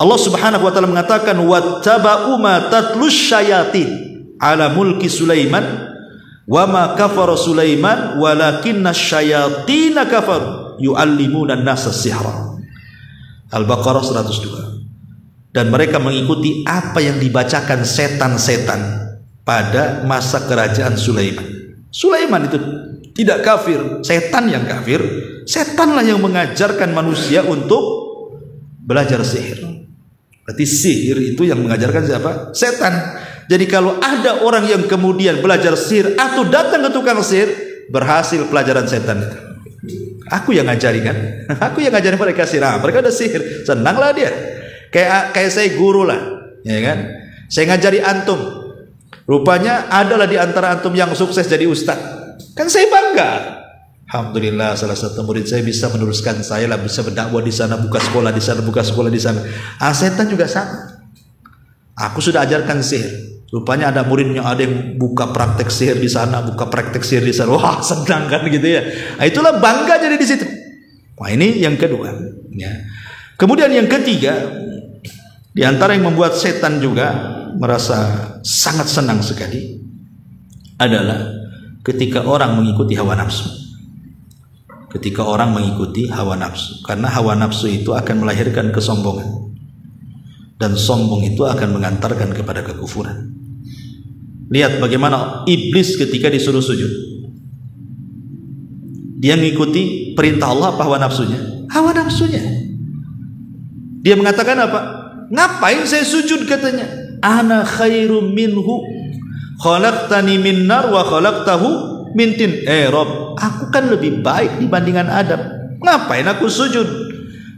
Allah Subhanahu wa taala mengatakan wattaba'u ma tatlus syayatin ala mulki Sulaiman wa ma kafara Sulaiman walakinna syayatin kafaru yu'allimuna an-nasa sihra. Al-Baqarah 102. Dan mereka mengikuti apa yang dibacakan setan-setan pada masa kerajaan Sulaiman. Sulaiman itu tidak kafir, setan yang kafir. Setanlah yang mengajarkan manusia untuk belajar sihir. Berarti sihir itu yang mengajarkan siapa? Setan. Jadi kalau ada orang yang kemudian belajar sihir atau datang ke tukang sihir, berhasil pelajaran setan itu. Aku yang ngajari kan? Aku yang ngajari mereka sihir. Mereka ada sihir, senanglah dia. Kayak saya guru lah, ya kan? Saya ngajari antum. Rupanya adalah di antara antum yang sukses jadi ustaz. Kan saya bangga. Alhamdulillah salah satu murid saya bisa meneruskan saya lah, bisa berdakwah di sana, buka sekolah di sana, buka sekolah di sana. Setan juga sama. Aku sudah ajarkan sihir. Rupanya ada muridnya, ada yang buka praktek sihir di sana, buka praktek sihir di sana. Wah, senang kan gitu ya. Nah, itulah bangga jadi di situ. Wah, ini yang kedua. Ya. Kemudian yang ketiga, di antara yang membuat setan juga merasa sangat senang sekali adalah ketika orang mengikuti hawa nafsu. Ketika orang mengikuti hawa nafsu, karena hawa nafsu itu akan melahirkan kesombongan. Dan sombong itu akan mengantarkan kepada kekufuran. Lihat bagaimana iblis ketika disuruh sujud. Dia mengikuti perintah Allah apa hawa nafsunya? Hawa nafsunya. Dia mengatakan apa? Ngapain saya sujud katanya? Ana khairum minhu khalaqtani min nar wa khalaqtahu min tin. Rob, aku kan lebih baik dibandingkan Adam. Ngapain aku sujud?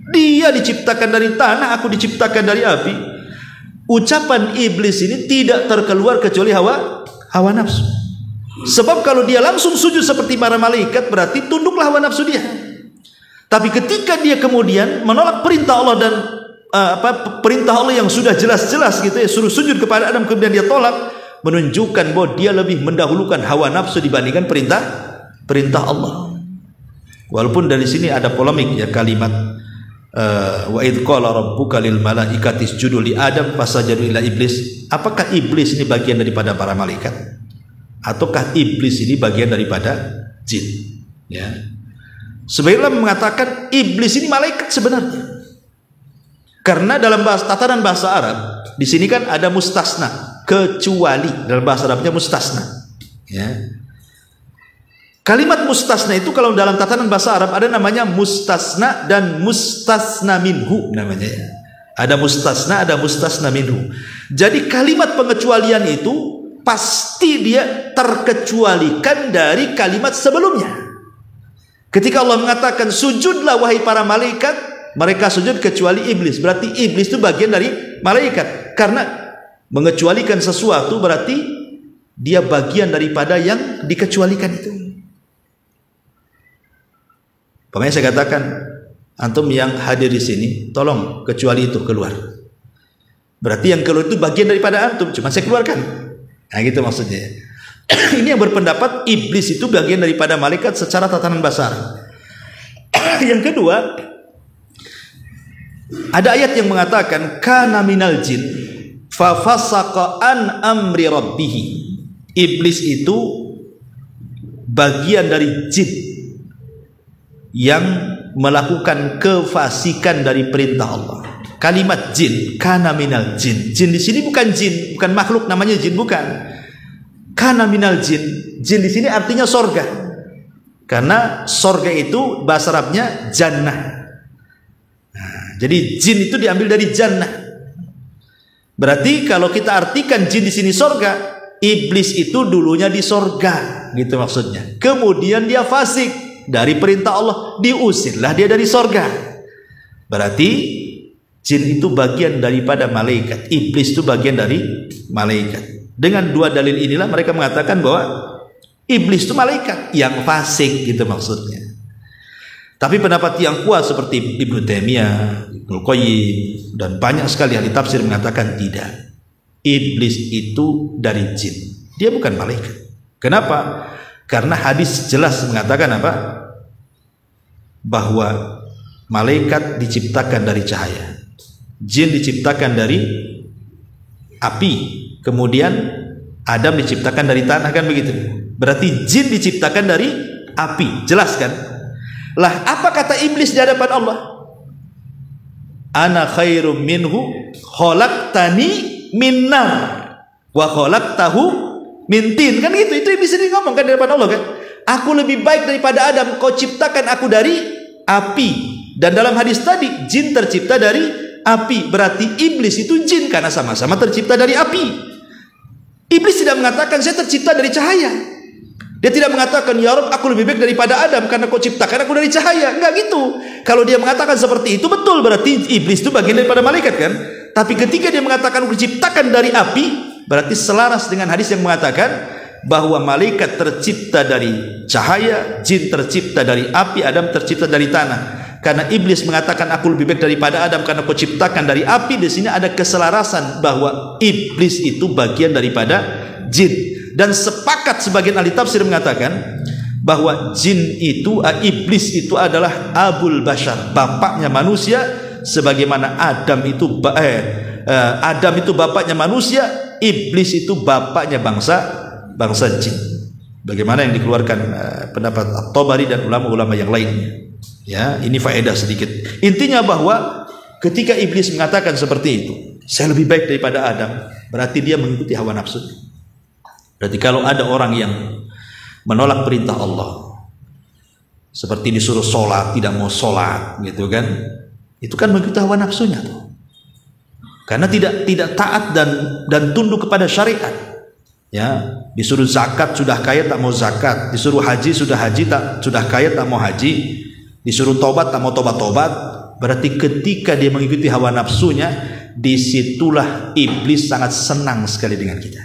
Dia diciptakan dari tanah, aku diciptakan dari api. Ucapan iblis ini tidak terkeluar kecuali hawa nafsu. Sebab kalau dia langsung sujud seperti para malaikat, berarti tunduklah hawa nafsu dia. Tapi ketika dia kemudian menolak perintah Allah dan perintah Allah yang sudah jelas-jelas gitu ya, suruh sujud kepada Adam, kemudian dia tolak, menunjukkan bahwa dia lebih mendahulukan hawa nafsu dibandingkan perintah Allah. Walaupun dari sini ada polemik ya, kalimat wa idz qala rabbuka lil malaikati isjudu li Adam fasajadu illa iblis. Apakah iblis ini bagian daripada para malaikat ataukah iblis ini bagian daripada jin? Ya. Sebagian mengatakan iblis ini malaikat sebenarnya. Karena dalam tatanan bahasa Arab di sini kan ada mustasna, kecuali. Dalam bahasa Arabnya mustasna. Ya. Kalimat mustasna itu kalau dalam tatanan bahasa Arab ada namanya mustasna dan mustasna minhu namanya. Ada mustasna, ada mustasna minhu. Jadi kalimat pengecualian itu pasti dia terkecualikan dari kalimat sebelumnya. Ketika Allah mengatakan sujudlah wahai para malaikat, mereka sujud kecuali iblis. Berarti iblis itu bagian dari malaikat. Karena mengecualikan sesuatu berarti dia bagian daripada yang dikecualikan itu. Makanya saya katakan, antum yang hadir di sini, tolong kecuali itu keluar. Berarti yang keluar itu bagian daripada antum, cuma saya keluarkan. Nah gitu maksudnya. Ini yang berpendapat iblis itu bagian daripada malaikat secara tatanan bahasa Arab. Yang kedua, ada ayat yang mengatakan kana minal jin fa fasaqa an amri rabbih. Iblis itu bagian dari jin yang melakukan kefasikan dari perintah Allah. Kalimat jin, kana minal jin. Jin di sini bukan jin, bukan makhluk namanya jin, bukan. Kana minal jin. Jin di sini artinya sorga. Karena sorga itu bahasa Arabnya jannah. Nah, jadi jin itu diambil dari jannah. Berarti kalau kita artikan jin di sini sorga, iblis itu dulunya di sorga, gitu maksudnya. Kemudian dia fasik dari perintah Allah, diusirlah dia dari sorga. Berarti jin itu bagian daripada malaikat, iblis itu bagian dari malaikat. Dengan dua dalil inilah mereka mengatakan bahwa iblis itu malaikat yang fasik, gitu maksudnya. Tapi pendapat yang kuat seperti Ibnu Taimiyah, Ibnu Qayyim, dan banyak sekali ahli tafsir mengatakan tidak. Iblis itu dari jin, dia bukan malaikat. Kenapa? Karena hadis jelas mengatakan apa? Bahwa malaikat diciptakan dari cahaya, jin diciptakan dari api, kemudian Adam diciptakan dari tanah, kan begitu? Berarti jin diciptakan dari api, jelas kan? Lah apa kata iblis di hadapan Allah? Ana khairum minhu khalaqtani min nar wa khalaqtahu min tin, kan gitu. Itu iblis sendiri ngomong kan di hadapan Allah kan? Aku lebih baik daripada Adam, kau ciptakan aku dari api. Dan dalam hadis tadi jin tercipta dari api, berarti iblis itu jin karena sama-sama tercipta dari api. Iblis tidak mengatakan saya tercipta dari cahaya. Dia tidak mengatakan ya Rabb aku lebih baik daripada Adam karena kau ciptakan aku dari cahaya. Enggak gitu. Kalau dia mengatakan seperti itu betul, berarti iblis itu bagian daripada malaikat kan? Tapi ketika dia mengatakan aku diciptakan dari api, berarti selaras dengan hadis yang mengatakan bahwa malaikat tercipta dari cahaya, jin tercipta dari api, Adam tercipta dari tanah. Karena iblis mengatakan aku lebih baik daripada Adam karena kau ciptakan dari api, di sini ada keselarasan bahwa iblis itu bagian daripada jin. Dan sepakat sebagian ahli tafsir mengatakan bahwa jin itu, iblis itu adalah abul bashar, bapaknya manusia, sebagaimana Adam itu bapaknya manusia, iblis itu bapaknya bangsa jin. Bagaimana yang dikeluarkan pendapat At-Tabari dan ulama-ulama yang lainnya. Ya, ini faedah sedikit. Intinya bahwa ketika iblis mengatakan seperti itu, saya lebih baik daripada Adam, berarti dia mengikuti hawa nafsu. Berarti kalau ada orang yang menolak perintah Allah, seperti disuruh sholat tidak mau sholat, gitu kan? Itu kan mengikuti hawa nafsunya tuh. Karena tidak taat dan tunduk kepada syariat. Ya, disuruh zakat sudah kaya tak mau zakat, disuruh haji sudah kaya tak mau haji, disuruh tobat tak mau tobat. Berarti ketika dia mengikuti hawa nafsunya, disitulah iblis sangat senang sekali dengan kita.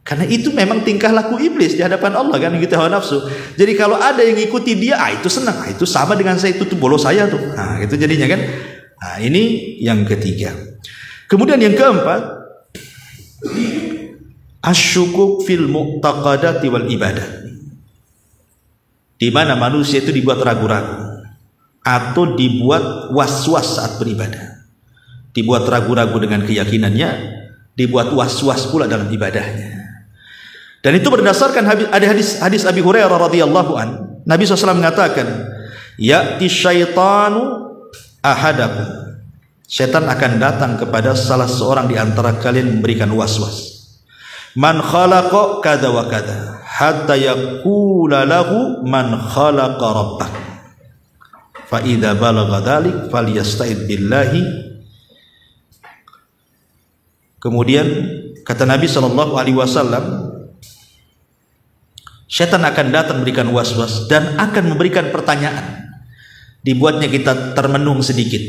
Karena itu memang tingkah laku iblis di hadapan Allah kan, mengikuti hawa nafsu. Jadi kalau ada yang ikuti dia, itu senang, itu sama dengan saya, itu tuh bolos saya tuh. Nah, itu jadinya kan. Nah, ini yang ketiga. Kemudian yang keempat, asyukuk fil mu'taqadati wal ibadah. Di mana manusia itu dibuat ragu-ragu atau dibuat was-was saat beribadah. Dibuat ragu-ragu dengan keyakinannya, dibuat was-was pula dalam ibadahnya. Dan itu berdasarkan ada hadis Abi Hurairah radhiyallahu an. Nabi SAW mengatakan, ya'ti syaitanu ahadakum. Setan akan datang kepada salah seorang di antara kalian memberikan was-was. Man khalaqa kada wa kada hatta yaqula lahu man khalaqa rabbak. Fa idza balagha dzalik falyasta'id billahi. Kemudian Kata Nabi SAW, syaitan akan datang memberikan was-was dan akan memberikan pertanyaan. Dibuatnya kita termenung sedikit.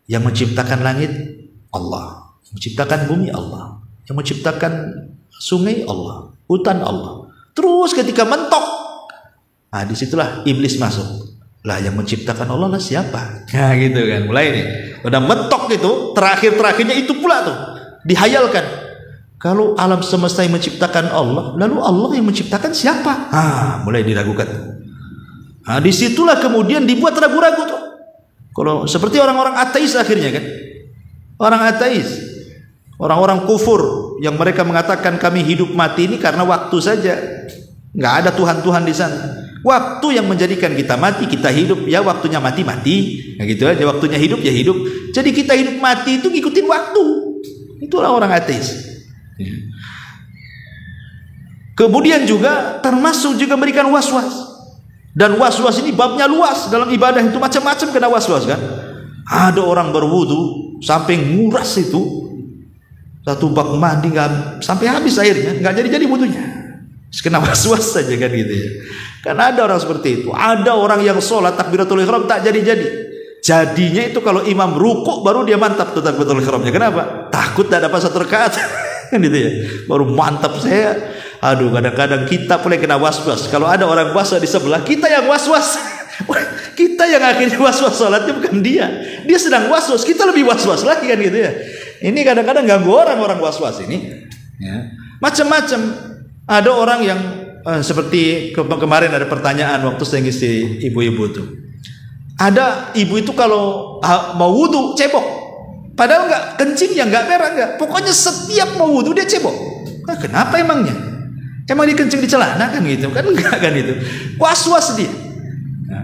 Yang menciptakan langit Allah, menciptakan bumi Allah, yang menciptakan sungai Allah, hutan Allah. Terus ketika mentok, disitulah iblis masuk. Lah yang menciptakan Allah lah siapa? Nah gitu kan, mulai nih. Udah mentok itu, terakhirnya itu pula tuh dihayalkan. Kalau alam semesta yang menciptakan Allah, lalu Allah yang menciptakan siapa? Mulai diragukan. Disitulah kemudian dibuat ragu-ragu tuh. Kalau seperti orang-orang ateis akhirnya kan, orang ateis, orang-orang kufur yang mereka mengatakan kami hidup mati ini karena waktu saja, nggak ada Tuhan-Tuhan di sana. Waktu yang menjadikan kita mati, kita hidup, ya waktunya mati, nah gitu aja, waktunya hidup, ya hidup. Jadi kita hidup mati itu ngikutin waktu. Itulah orang ateis. Kemudian juga termasuk juga memberikan was-was. Dan was-was ini babnya luas. Dalam ibadah itu macam-macam kena was-was kan. Ada orang berwudu sampai nguras itu satu bak mandi sampai habis airnya, nggak jadi wudunya. Kena was-was saja kan gitu ya. Karena ada orang seperti itu. Ada orang yang sholat takbiratul ihram tak jadi. Jadinya itu kalau imam rukuk baru dia mantap tuh takbiratul ihramnya. Kenapa? Takut tak dapat satu rakaat. Kan gitu ya. Baru mantap saya. Aduh, kadang-kadang kita boleh kena was-was. Kalau ada orang puasa di sebelah, kita yang was-was. Kita yang akhirnya was-was, sholatnya bukan dia. Dia sedang was-was, kita lebih was-was lagi kan gitu ya. Ini kadang-kadang ganggu orang was-was ini. Ya. Macam-macam. Ada orang yang seperti kemarin ada pertanyaan waktu saya ngisi ibu-ibu tuh. Ada ibu itu kalau mau wudu cebok. Padahal nggak kencing ya nggak berak nggak. Pokoknya setiap mau wudu dia cebok. Kenapa emangnya? Emang dia kencing di celana kan gitu kan? Enggak kan itu. Was-was dia.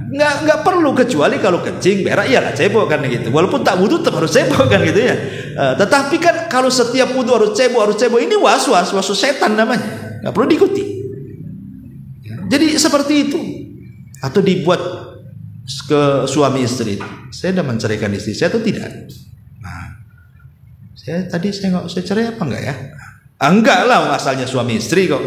Enggak perlu, kecuali kalau kencing berak ya nggak cebok kan gitu. Walaupun tak wudu tetap harus cebok kan gitu ya. Tetapi kan kalau setiap wudu harus cebok ini was-was setan namanya. Nggak perlu diikuti. Jadi seperti itu. Atau dibuat ke suami istri. Saya sudah menceraikan istri saya atau tidak? Saya nggak usah cerai apa enggak ya? Enggak lah, asalnya suami istri kok.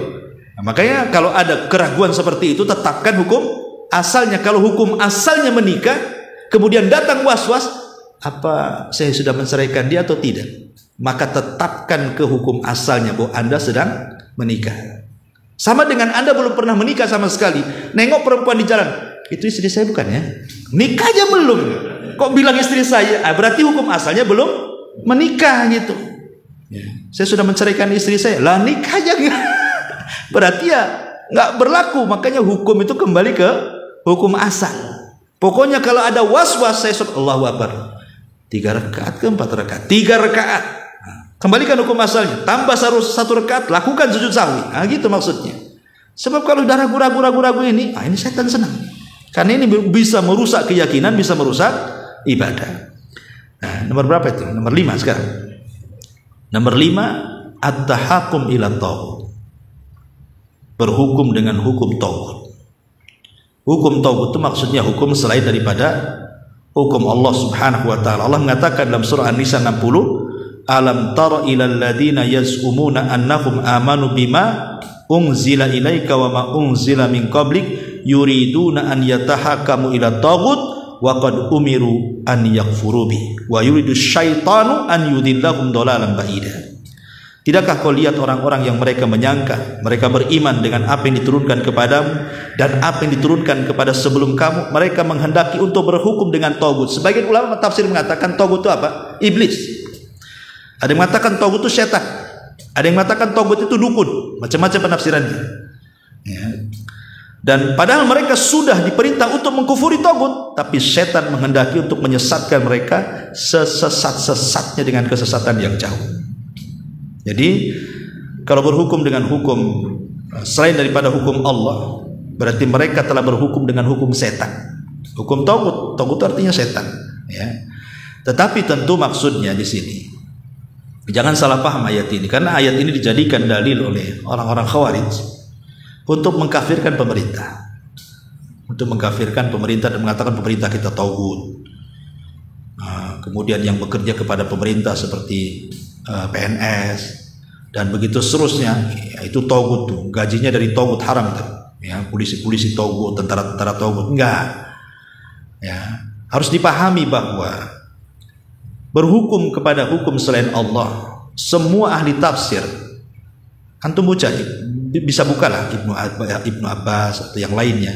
Makanya kalau ada keraguan seperti itu, tetapkan hukum asalnya. Kalau hukum asalnya menikah, kemudian datang was-was, apa saya sudah menceraikan dia atau tidak? Maka tetapkan ke hukum asalnya bahwa Anda sedang menikah. Sama dengan Anda belum pernah menikah sama sekali, nengok perempuan di jalan, itu istri saya bukan ya? Nikah aja belum, kok bilang istri saya? Berarti hukum asalnya belum menikah gitu. Saya sudah menceraikan istri saya, lah nikah aja enggak. Berarti ya nggak berlaku. Makanya hukum itu kembali ke hukum asal. Pokoknya kalau ada was-was, saya sholat Allahu Akbar 3 rakaat ke 4 rakaat, 3 rakaat. Kembalikan hukum asalnya. Tambah 1 rakaat, lakukan sujud sahwi. Gitu maksudnya. Sebab kalau udah ragu ini, ini setan senang. Karena ini bisa merusak keyakinan, bisa merusak ibadah. Nomor berapa itu? Nomor 5 sekarang. Nomor 5, at-tahakum ila taghut. Berhukum dengan hukum taghut. Hukum taghut itu maksudnya hukum selain daripada hukum Allah Subhanahu wa taala. Allah mengatakan dalam surah An-Nisa 60, "Alam tara ilal ladzina yaz'umuna annahum amanu bima unzila ilaika wa ma unzila min qablik yuriduna an yatahakamu ila taghut wa qad umiru an yakfuru bi wa yuridu syaitanu an yudillahum dhalalan ba'ida." Tidakkah kau lihat orang-orang yang mereka menyangka mereka beriman dengan apa yang diturunkan kepadamu dan apa yang diturunkan kepada sebelum kamu, mereka menghendaki untuk berhukum dengan taghut. Sebagian ulama tafsir mengatakan taghut itu apa? Iblis. Ada yang mengatakan taghut itu setan. Ada yang mengatakan taghut itu dukun. Macam-macam penafsirannya. Ya. Dan padahal mereka sudah diperintah untuk mengkufuri taghut, tapi setan menghendaki untuk menyesatkan mereka sesesat-sesatnya dengan kesesatan yang jauh. Jadi kalau berhukum dengan hukum selain daripada hukum Allah, berarti mereka telah berhukum dengan hukum setan. Hukum taghut, taghut artinya setan, ya. Tetapi tentu maksudnya di sini, jangan salah paham ayat ini, karena ayat ini dijadikan dalil oleh orang-orang Khawarij untuk mengkafirkan pemerintah, untuk mengkafirkan pemerintah dan mengatakan pemerintah kita taghut. Kemudian yang bekerja kepada pemerintah seperti PNS dan begitu seterusnya. Ya, itu togut tuh, gajinya dari togut, haram tuh. Ya, polisi-polisi togut, tentara-tentara togut, enggak. Ya, harus dipahami bahwa berhukum kepada hukum selain Allah, semua ahli tafsir, antum baca, bisa bukalah Ibnu Abbas atau yang lainnya,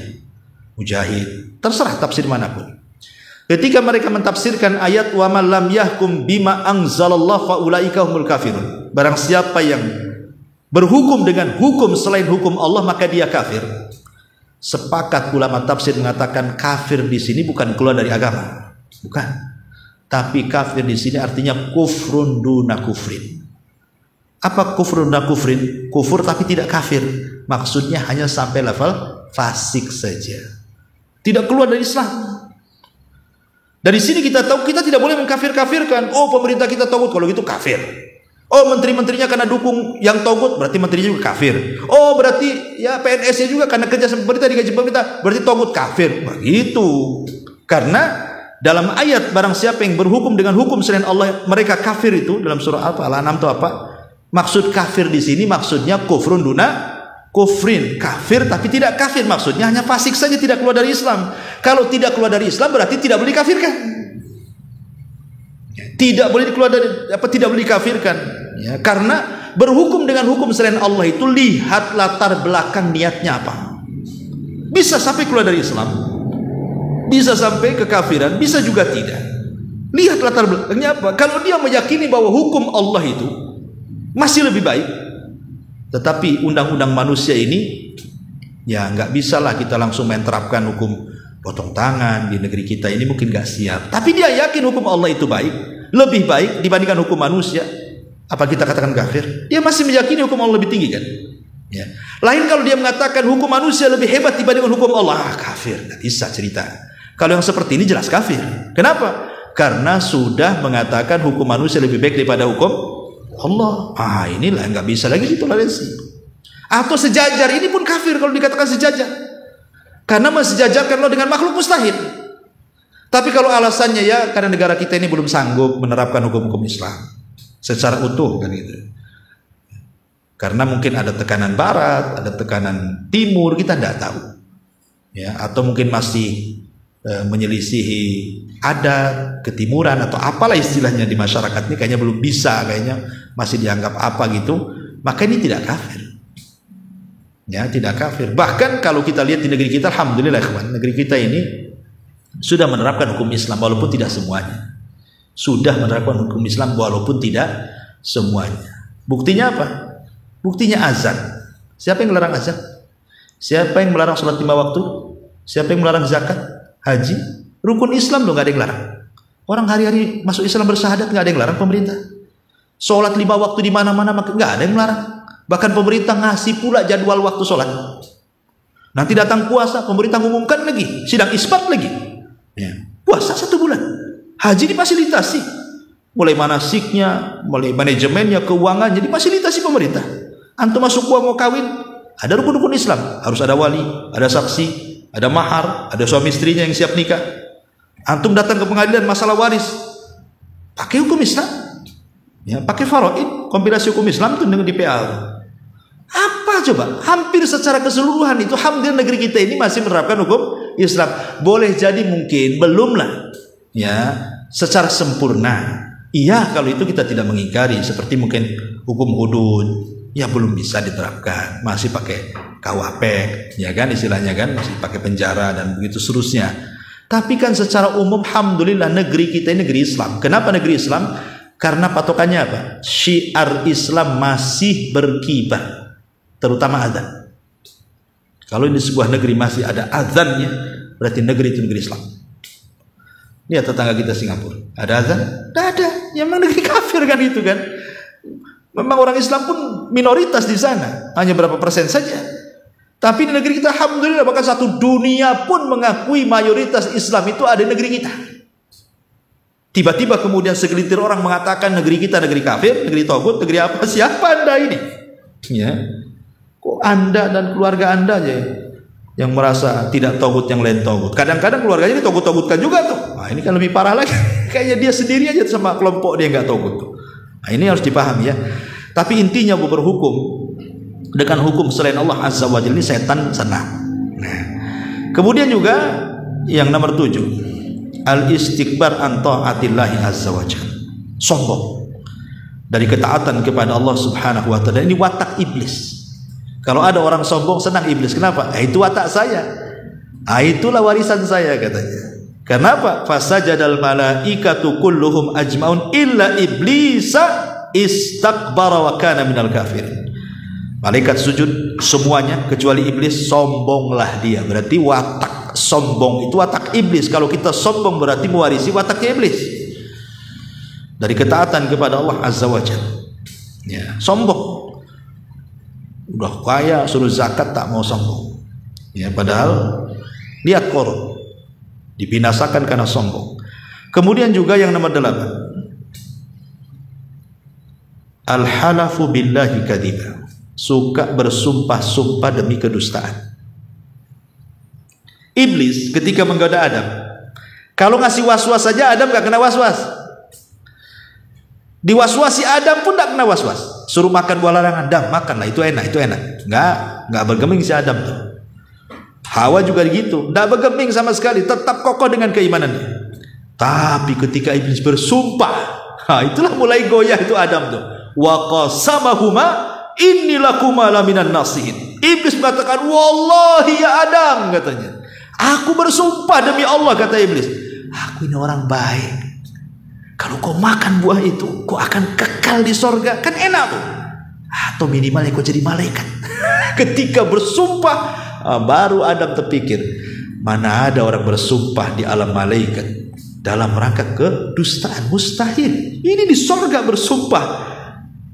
Mujahid, terserah tafsir manapun. Ketika mereka mentafsirkan ayat wa man lam yahkum bima anzalallahu faulaika humul kafirun. Barang siapa yang berhukum dengan hukum selain hukum Allah maka dia kafir. Sepakat ulama tafsir mengatakan kafir di sini bukan keluar dari agama. Bukan. Tapi kafir di sini artinya kufrun duna kufrin. Apa kufrun duna kufrin? Kufur tapi tidak kafir. Maksudnya hanya sampai level fasik saja. Tidak keluar dari Islam. Dari sini kita tahu kita tidak boleh mengkafir-kafirkan. Oh, pemerintah kita togut, kalau gitu kafir. Oh, menteri-menterinya karena dukung yang togut, berarti menterinya juga kafir. Oh, berarti ya PNS-nya juga karena kerja sama pemerintah, digaji pemerintah, berarti togut, kafir. Begitu. Karena dalam ayat barang siapa yang berhukum dengan hukum selain Allah mereka kafir, itu dalam surah apa? Al-An'am itu apa? Maksud kafir di sini maksudnya kufrun duna kufrin, kafir tapi tidak kafir, maksudnya hanya fasik saja, tidak keluar dari Islam. Kalau tidak keluar dari Islam berarti tidak boleh dikafirkan. Tidak boleh keluar dari tidak boleh dikafirkan. Ya, karena berhukum dengan hukum selain Allah itu lihat latar belakang niatnya apa. Bisa sampai keluar dari Islam, bisa sampai kekafiran, bisa juga tidak. Lihat latar belakangnya apa. Kalau dia meyakini bahwa hukum Allah itu masih lebih baik, tetapi undang-undang manusia ini ya nggak bisa lah kita langsung menerapkan hukum potong tangan di negeri kita ini, mungkin nggak siap. Tapi dia yakin hukum Allah itu baik, lebih baik dibandingkan hukum manusia. Apa kita katakan kafir? Dia masih meyakini hukum Allah lebih tinggi kan? Ya. Lain kalau dia mengatakan hukum manusia lebih hebat dibandingkan hukum Allah, kafir. Nggak bisa cerita. Kalau yang seperti ini jelas kafir. Kenapa? Karena sudah mengatakan hukum manusia lebih baik daripada hukum Allah. Inilah nggak bisa lagi ditoleransi. Atau sejajar, ini pun kafir kalau dikatakan sejajar. Karena mensejajarkan Allah dengan makhluk mustahil. Tapi kalau alasannya ya karena negara kita ini belum sanggup menerapkan hukum-hukum Islam secara utuh kan gitu. Karena mungkin ada tekanan barat, ada tekanan timur, kita tidak tahu. Ya, atau mungkin masih menyelisihi adat, ketimuran atau apalah istilahnya di masyarakat ini, kayaknya belum bisa, kayaknya masih dianggap apa gitu, maka ini tidak kafir. Ya, tidak kafir. Bahkan kalau kita lihat di negeri kita, alhamdulillah kawan, negeri kita ini sudah menerapkan hukum Islam walaupun tidak semuanya. Sudah menerapkan hukum Islam walaupun tidak semuanya. Buktinya apa? Buktinya azan. Siapa yang melarang azan? Siapa yang melarang sholat 5 waktu? Siapa yang melarang zakat? Haji? Rukun Islam loh, nggak ada yang larang. Orang hari-hari masuk Islam bersyahadat, nggak ada yang larang pemerintah. Sholat 5 waktu di mana-mana nggak ada yang melarang. Bahkan pemerintah ngasih pula jadwal waktu sholat. Nanti datang puasa, pemerintah mengumumkan lagi, sidang isbat lagi. Ya. Puasa 1 bulan. Haji difasilitasi. Mulai manasiknya, mulai manajemennya, keuangannya difasilitasi pemerintah. Antum masuk gua mau kawin, ada rukun-rukun Islam. Harus ada wali, ada saksi, ada mahar, ada suami istrinya yang siap nikah. Antum datang ke pengadilan masalah waris, pakai hukum Islam. Ya, pakai faraid, kompilasi hukum Islam itu dengan DPA. Apa coba? Hampir secara keseluruhan itu alhamdulillah negeri kita ini masih menerapkan hukum Islam. Boleh jadi mungkin belum lah ya secara sempurna. Iya, kalau itu kita tidak mengingkari, seperti mungkin hukum hudud ya belum bisa diterapkan, masih pakai KUHP ya kan istilahnya kan, masih pakai penjara dan begitu seterusnya. Tapi kan secara umum alhamdulillah negeri kita ini negeri Islam. Kenapa negeri Islam? Karena patokannya apa? Syiar Islam masih berkibar, terutama azan. Kalau di sebuah negeri masih ada azannya, berarti negeri itu negeri Islam. Lihat tetangga kita Singapura, ada azan? Tidak ada. Ya memang negeri kafir kan itu kan. Memang orang Islam pun minoritas di sana, hanya berapa persen saja. Tapi di negeri kita alhamdulillah bahkan satu dunia pun mengakui mayoritas Islam itu ada di negeri kita. Tiba-tiba kemudian segelintir orang mengatakan negeri kita negeri kafir, negeri togut, negeri apa? Siapa Anda ini? Ya. Kok Anda dan keluarga Anda aja yang merasa tidak togut, yang lain togut. Kadang-kadang keluarganya ditogut-togutkan juga tuh. Nah, ini kan lebih parah lagi. Kayaknya dia sendiri aja sama kelompok dia nggak togut tuh. Nah, ini harus dipahami ya. Tapi intinya berhukum dengan hukum selain Allah Azza wa Jalla ini setan senang. Nah, kemudian juga yang nomor 7, al-istikbar an ta'atillahi azza wa jalla. Sombong dari ketaatan kepada Allah Subhanahu wa taala. Ini watak iblis. Kalau ada orang sombong senang iblis. Kenapa? Itu watak saya. Itulah warisan saya katanya. Kenapa? Fasajadal malaikatu kulluhum ajmaun illa iblisa istakbara wa kana minal kafirin. Malaikat sujud semuanya kecuali iblis, sombonglah dia. Berarti watak sombong itu watak iblis. Kalau kita sombong berarti mewarisi watak iblis dari ketaatan kepada Allah Azza wa Jalla. Ya, sombong. Udah kaya suruh zakat tak mau sombong. Ya, padahal lihat korup, dibinasakan karena sombong. Kemudian juga yang nomor 8, al-halafu billahi kadiba. Suka bersumpah-sumpah demi kedustaan. Iblis ketika menggoda Adam, kalau ngasih was-was saja Adam gak kena was-was. Diwaswasi Adam pun gak kena was-was. Suruh makan buah larangan, Adam makanlah, itu enak, itu enak. Nggak bergeming si Adam tuh. Hawa juga gitu, nggak bergeming sama sekali, tetap kokoh dengan keimanannya. Tapi ketika iblis bersumpah, itulah mulai goyah itu Adam tuh. Wa qasamahuma inni lakuma laminan nasihin. Iblis mengatakan, wallahi ya Adam, katanya, aku bersumpah demi Allah, kata iblis, aku ini orang baik. Kalau kau makan buah itu, kau akan kekal di sorga. Kan enak tuh. Atau minimalnya kau jadi malaikat. Ketika bersumpah, baru Adam terpikir, mana ada orang bersumpah di alam malaikat dalam rangka kedustaan? Mustahil. Ini di sorga bersumpah.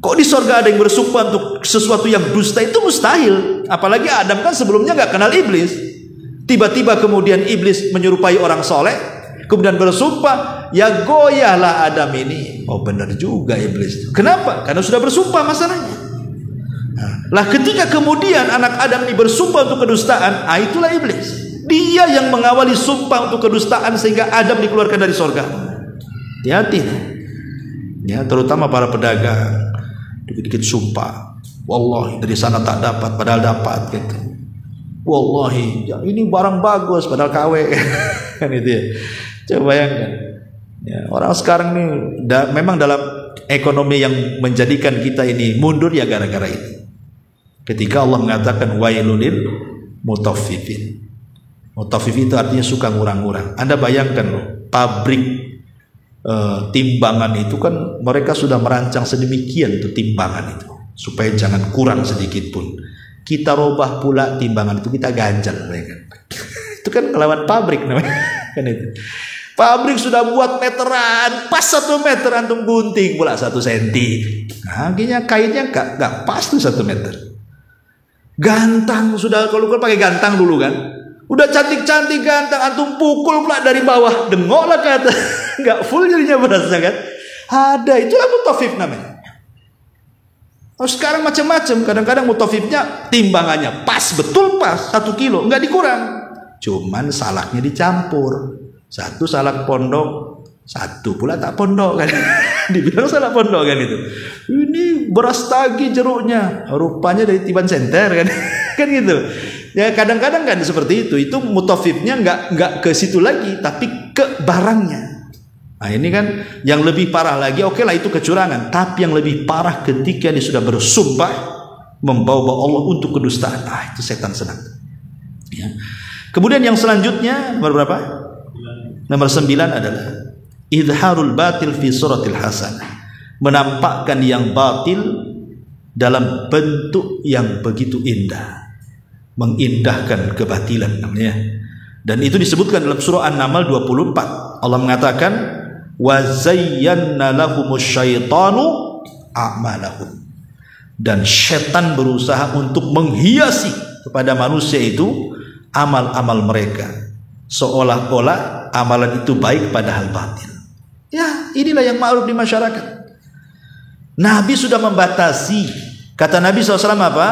Kok di sorga ada yang bersumpah untuk sesuatu yang dusta? Itu mustahil. Apalagi Adam kan sebelumnya gak kenal iblis. Tiba-tiba kemudian iblis menyerupai orang soleh, kemudian bersumpah, ya goyahlah Adam ini. Oh benar juga iblis. Kenapa? Karena sudah bersumpah masalahnya. Lah ketika kemudian anak Adam ini bersumpah untuk kedustaan, itulah iblis. Dia yang mengawali sumpah untuk kedustaan sehingga Adam dikeluarkan dari sorga. Hati-hati ya, terutama para pedagang, dikit-dikit sumpah, wallahi dari sana tak dapat padahal dapat gitu. Wallahi ya, ini barang bagus padahal KW. Kan itu ya. Coba bayangkan ya, orang sekarang ini memang dalam ekonomi yang menjadikan kita ini mundur ya gara-gara itu. Ketika Allah mengatakan wailulil mutaffifin. Mutaffifin itu artinya suka ngurang-ngurang. Anda bayangkan loh, pabrik timbangan itu kan mereka sudah merancang sedemikian tuh timbangan itu supaya jangan kurang sedikit pun. Kita robah pula timbangan itu, kita ganjal mereka. Itu kan melawan pabrik namanya. Kan itu. Pabrik sudah buat meteran, pas 1 meter antum gunting pula 1 senti. Nah, akhirnya kainnya gak pas tuh 1 meter. Gantang sudah, kalau pakai gantang dulu kan, udah cantik-cantik gantang, antum pukul pula dari bawah, dengok lah kata, nggak full jadinya berasa kan. Ada, itulah mutafif namanya. Oh, sekarang macam-macam, kadang-kadang mutafifnya timbangannya pas, betul pas 1 kilo, nggak dikurang, cuman salaknya dicampur, 1 salak pondok, 1 pula tak pondok kan. Dibilang salah pondok kan itu. Ini beras tagi jeruknya, rupanya dari Tiban Center kan. Kan gitu. Ya kadang-kadang kan seperti itu. Itu mutafifnya nggak ke situ lagi, tapi ke barangnya. Nah ini kan yang lebih parah lagi. Oke lah itu kecurangan, tapi yang lebih parah ketika dia sudah bersumpah membawa Allah untuk kedustaan. Itu setan senang. Ya. Kemudian yang selanjutnya nomor berapa? Nomor 9 adalah idharul batil fi suratil hasanah, menampakkan yang batil dalam bentuk yang begitu indah, mengindahkan kebatilan namanya. Dan itu disebutkan dalam surah An-Naml 24. Allah mengatakan wa zayyana lahumus syaitanu a'malahum, dan setan berusaha untuk menghiasi kepada manusia itu amal-amal mereka seolah-olah amalan itu baik padahal batil. Ya, inilah yang ma'ruf di masyarakat. Nabi sudah membatasi. Kata Nabi SAW apa?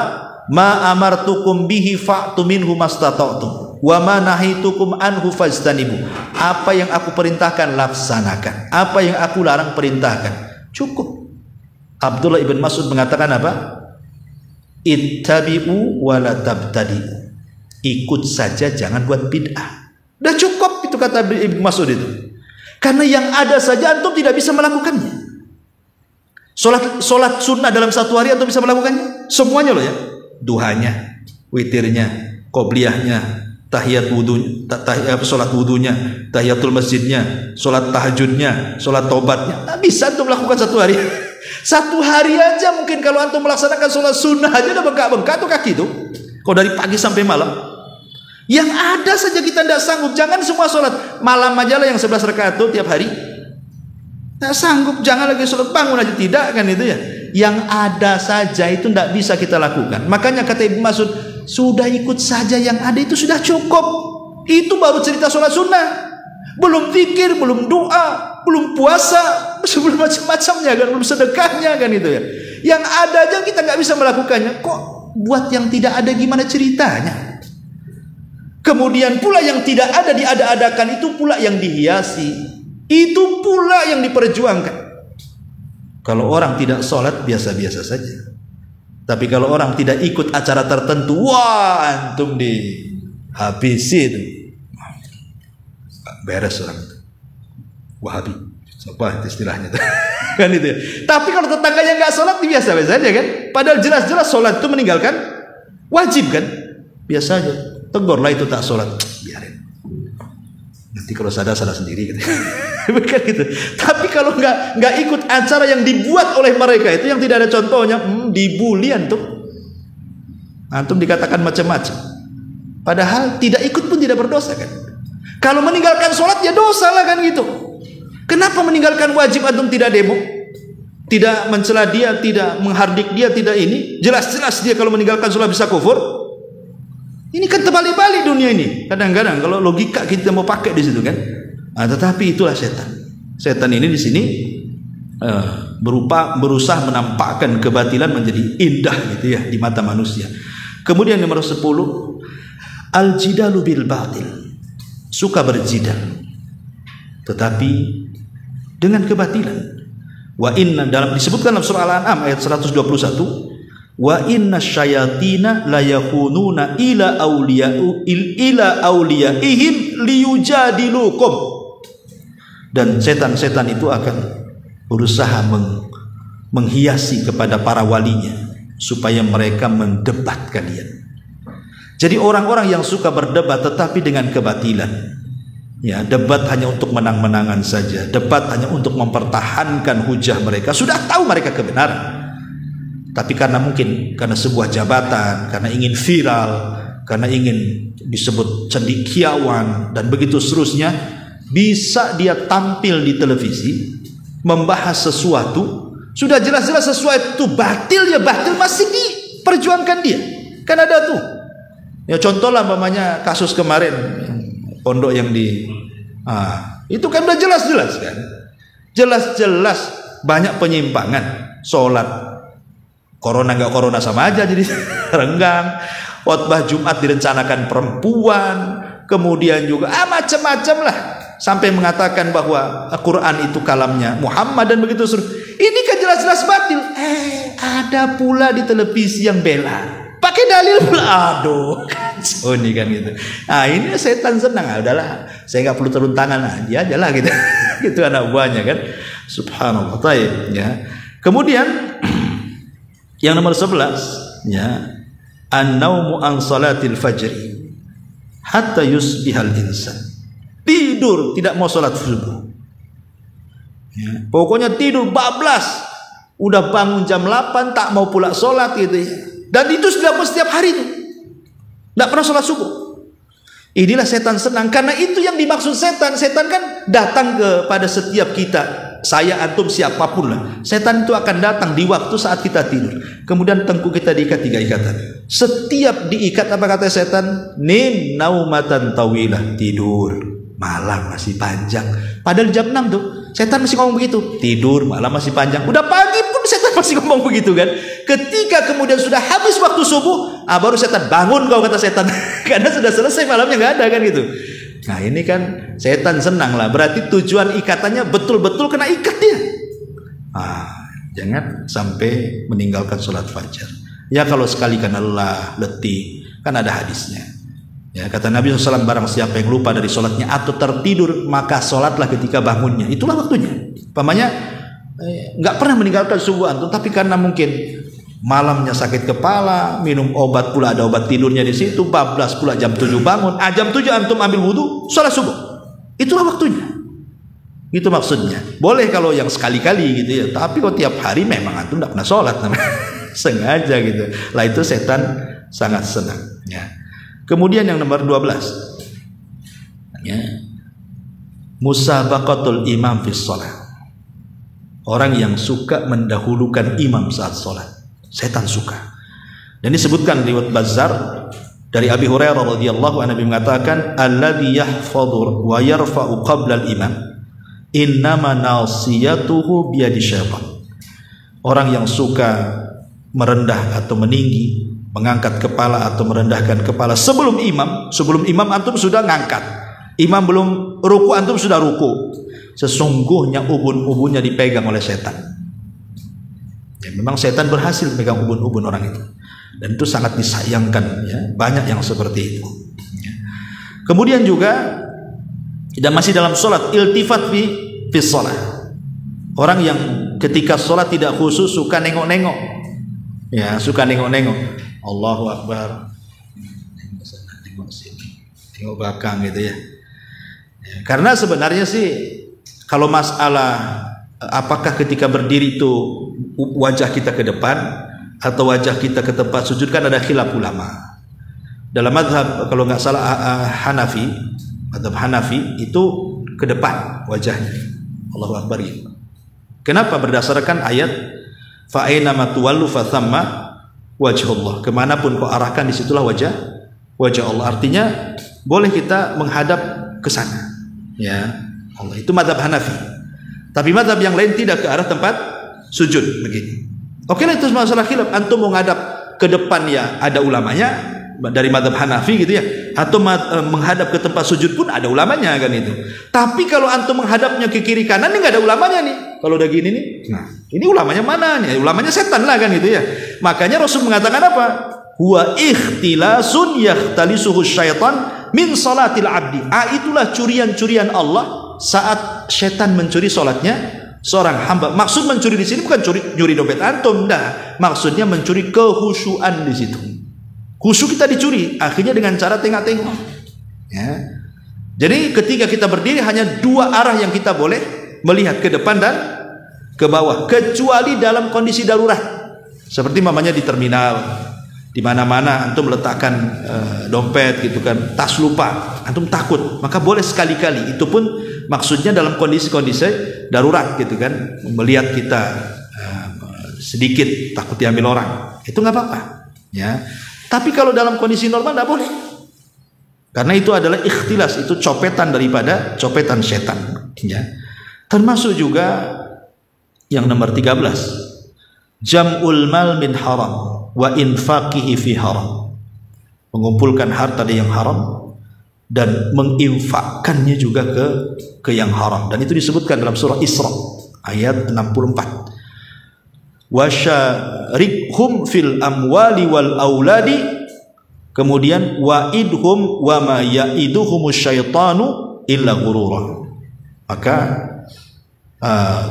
Ma amartukum bihi fa'tu minhu mastata'tum wa ma nahitukum anhu fajtanibu. Apa yang aku perintahkan laksanakan, apa yang aku larang perintahkan. Cukup. Abdullah ibn Mas'ud mengatakan apa? Ittabi'u wa la tabtadi'u. Ikut saja, jangan buat bid'ah. Udah cukup itu kata Ibn Mas'ud itu. Karena yang ada saja antum tidak bisa melakukannya. Solat sunnah dalam satu hari antum bisa melakukannya? Semuanya loh ya. Duhanya, witirnya, qobliyahnya, tahiyat wudu, solat wudunya, tahiyatul masjidnya, solat tahajudnya, solat taubatnya. Nah, bisa antum melakukan satu hari. Satu hari aja mungkin kalau antum melaksanakan solat sunnah aja udah bengkak-bengkak tuh kaki tuh. Kalau dari pagi sampai malam. Yang ada saja kita tidak sanggup. Jangan semua solat malam aja lah yang 11 rakaat tuh tiap hari. Tidak sanggup. Jangan lagi solat bangun aja, tidak kan itu ya. Yang ada saja itu tidak bisa kita lakukan. Makanya kata Ibnu Mas'ud, sudah ikut saja yang ada itu sudah cukup. Itu baru cerita solat sunnah. Belum zikir, belum doa, belum puasa, belum macam-macamnya kan, belum sedekahnya kan itu ya. Yang ada aja kita nggak bisa melakukannya. Kok buat yang tidak ada gimana ceritanya? Kemudian pula yang tidak ada diada-adakan itu pula yang dihiasi. Itu pula yang diperjuangkan. Kalau orang tidak sholat biasa-biasa saja. Tapi kalau orang tidak ikut acara tertentu, wah antum dihabisi itu. Beres orang itu. Wahabi. Apa istilahnya kan itu ya. Tapi kalau tetangganya nggak sholat biasa-biasa saja kan. Padahal jelas-jelas sholat itu meninggalkan wajib kan. Biasa aja. Tegurlah itu tak sholat, biarin. Nanti kalau sadar sendiri gitu. Bukan gitu. Tapi kalau nggak ikut acara yang dibuat oleh mereka itu yang tidak ada contohnya, dibully antum dikatakan macam-macam. Padahal tidak ikut pun tidak berdosa kan. Kalau meninggalkan sholat ya dosa lah kan gitu. Kenapa meninggalkan wajib antum tidak demo? Tidak mencela dia, tidak menghardik dia, tidak ini. Jelas-jelas dia kalau meninggalkan sholat bisa kufur. Ini kan terbalik-balik dunia ini. Kadang-kadang kalau logika kita mau pakai di situ kan. Nah, tetapi itulah setan. Setan ini di sini berusaha menampakkan kebatilan menjadi indah gitu ya di mata manusia. Kemudian nomor 10, al-jidalu bil batil. Suka berjidal. Tetapi dengan kebatilan. Wa inna disebutkan dalam surah Al-An'am ayat 121. Wa inna syayatina la yakununa ila awliyaihim liyujadilukum. Dan setan-setan itu akan berusaha menghiasi kepada para walinya supaya mereka mendebat kalian. Jadi orang-orang yang suka berdebat tetapi dengan kebatilan, ya, debat hanya untuk menang-menangan saja, debat hanya untuk mempertahankan hujah mereka, sudah tahu mereka kebenaran. Tapi karena sebuah jabatan, karena ingin viral, karena ingin disebut cendekiawan dan begitu seterusnya, bisa dia tampil di televisi membahas sesuatu, sudah jelas-jelas sesuatu itu batil, ya batil, masih diperjuangkan dia. Kan ada tuh. Ya contohlah umpamanya kasus kemarin pondok yang itu kan udah jelas-jelas kan. Jelas-jelas banyak penyimpangan, sholat corona nggak corona sama aja jadi renggang. Khotbah Jumat direncanakan perempuan, kemudian juga macam-macam lah, sampai mengatakan bahwa Al-Quran itu kalamnya Muhammad dan begitu seterusnya. Ini kan jelas-jelas batil. Ada pula di televisi yang bela, pakai dalil pula. Aduh, kacau nih kan gitu. Nah ini setan senang. Udahlah, saya nggak perlu turun tangan aja lah gitu. Gitu anak buahnya kan. Subhanallah. Taib, ya. Kemudian yang nomor 11, ya, an-naumu an salatil fajri hatta yusbihal insan. Tidur, tidak mau salat subuh. Ya, pokoknya tidur bablas. Udah bangun jam 8 tak mau pula salat gitu ya. Dan itu sudah setiap hari itu. Tidak pernah salat subuh. Inilah setan senang, karena itu yang dimaksud setan. Setan kan datang kepada setiap kita. Saya, antum, siapapun lah. Setan itu akan datang di waktu saat kita tidur. Kemudian tengkuk kita diikat 3 ikatan. Setiap diikat apa kata setan? Nim naumatan tawilah, tidur. Malam masih panjang. Padahal jam 6 tuh setan masih ngomong begitu. Tidur, malam masih panjang. Udah pagi pun setan masih ngomong begitu kan. Ketika kemudian sudah habis waktu subuh, baru setan bangun kau kata setan. Karena sudah selesai malamnya nggak ada kan gitu. Nah ini kan setan senang lah. Berarti tujuan ikatannya betul-betul kena ikat dia. Jangan sampai meninggalkan sholat fajar. Ya kalau sekali karena lelah, letih, kan ada hadisnya. Ya, kata Nabi SAW, barang siapa yang lupa dari sholatnya atau tertidur, maka sholatlah ketika bangunnya. Itulah waktunya. Pamannya nggak pernah meninggalkan subuh antum, tapi karena mungkin malamnya sakit kepala, minum obat pula, ada obat tidurnya di situ, bablas pula jam 7 bangun, jam 7 antum ambil wudhu, sholat subuh. Itulah waktunya. Itu maksudnya. Boleh kalau yang sekali-kali gitu ya, tapi kalau tiap hari memang antum tidak pernah sholat, sengaja gitu. Lah itu setan sangat senang. Ya. Kemudian yang nomor 12, ya, musabaqatul imam fi sholat. Orang yang suka mendahulukan imam saat sholat, setan suka. Dan disebutkan riwayat Bazzar dari Abi Hurairah radhiyallahu anhu mengatakan, alladzi yahfadhu wa yarfa'u qabla al-imam innama nasiyatuhu biyadi syaitan. Orang yang suka merendah atau meninggi, mengangkat kepala atau merendahkan kepala sebelum imam antum sudah ngangkat, imam belum ruku antum sudah ruku, sesungguhnya ubun-ubunnya dipegang oleh setan. Ya, memang setan berhasil memegang ubun-ubun orang itu, dan itu sangat disayangkan, ya. Banyak yang seperti itu, ya. Kemudian juga, dan masih dalam sholat, iltifat fi sholat. Orang yang ketika sholat tidak khusus, suka nengok-nengok, ya, suka nengok-nengok, Allahu Akbar, tengok belakang gitu ya. Ya, karena sebenarnya sih kalau masalah apakah ketika berdiri itu wajah kita ke depan atau wajah kita ke tempat sujud, kan ada khilaf ulama. Dalam mazhab kalau nggak salah Hanafi, mazhab Hanafi itu ke depan wajahnya, Allahu Akbar gitu. Kenapa? Berdasarkan ayat fa aina ma tuwallu fa thamma wajhullah. Kemanapun kau arahkan, disitulah wajah Allah. Artinya boleh kita menghadap ke sana, ya Allah. Itu mazhab Hanafi. Tapi mazhab yang lain tidak, ke arah tempat sujud begini. Oke lah, itu masalah khilaf. Antum mau ngadap ke depan, ya ada ulamanya dari mazhab Hanafi gitu ya, atau menghadap ke tempat sujud pun ada ulamanya kan itu. Tapi kalau antum menghadapnya ke kiri kanan, ini nggak ada ulamanya nih. Kalau udah gini nih, nah ini ulamanya mana nih? Ulamanya setan lah kan itu ya. Makanya Rasul mengatakan apa? Huwa ikhtilasun yakhtalisuhu syaitan min salatil abdi. Itulah curian-curian Allah saat setan mencuri salatnya seorang hamba. Maksud mencuri di sini bukan nyuri dompet antum, dah. Maksudnya mencuri kehusyuan di situ. Khusyuk kita dicuri, akhirnya dengan cara tengok-tengok. Ya. Jadi ketika kita berdiri hanya dua arah yang kita boleh melihat, ke depan dan ke bawah, kecuali dalam kondisi darurat. Seperti mamanya di terminal, di mana-mana antum letakkan dompet gitu kan, tas lupa, antum takut, maka boleh sekali-kali. Itu pun maksudnya dalam kondisi-kondisi darurat gitu kan, melihat kita sedikit takut diambil orang, itu nggak apa-apa, ya. Tapi kalau dalam kondisi normal tidak boleh, karena itu adalah ikhtilas, itu copetan daripada copetan setan, ya. Termasuk juga yang nomor 13, jam'ul mal min haram wa infaqihi fi haram. Mengumpulkan harta dari yang haram dan menginfakkannya juga ke yang haram. Dan itu disebutkan dalam surah Isra ayat 64. Wasyarikhum fil amwali wal auladi, kemudian wa'idhum wa ma ya'iduhumus syaitanu illa ghurura. Maka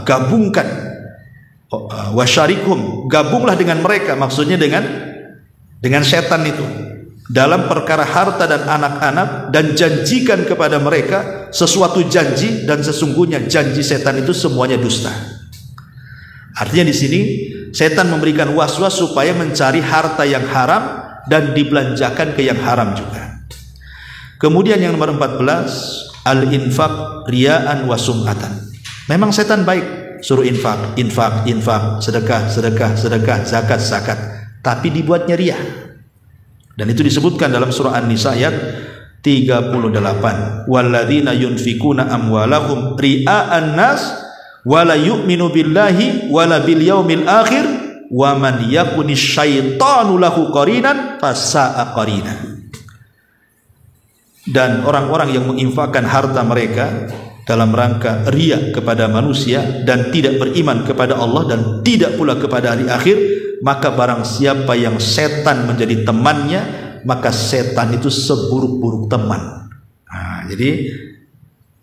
gabungkan, wasyarikhum, gabunglah dengan mereka, maksudnya dengan setan itu dalam perkara harta dan anak-anak, dan janjikan kepada mereka sesuatu janji, dan sesungguhnya janji setan itu semuanya dusta. Artinya di sini setan memberikan was-was supaya mencari harta yang haram dan dibelanjakan ke yang haram juga. Kemudian yang nomor 14, al-infaq riya'an wa sum'atan. Memang setan baik, suruh infak, sedekah, zakat, tapi dibuatnya riya. Dan itu disebutkan dalam surah An-Nisa ayat 38. Walladzina yunfikuna amwalahum ria'an nas wala yu'minu billahi wala bil yaumil akhir wa man yakuni syaitanu lahu qarinan fasa'a qarina. Dan orang-orang yang menginfakkan harta mereka dalam rangka riya kepada manusia dan tidak beriman kepada Allah dan tidak pula kepada hari akhir, maka barang siapa yang setan menjadi temannya, maka setan itu seburuk-buruk teman. Nah, jadi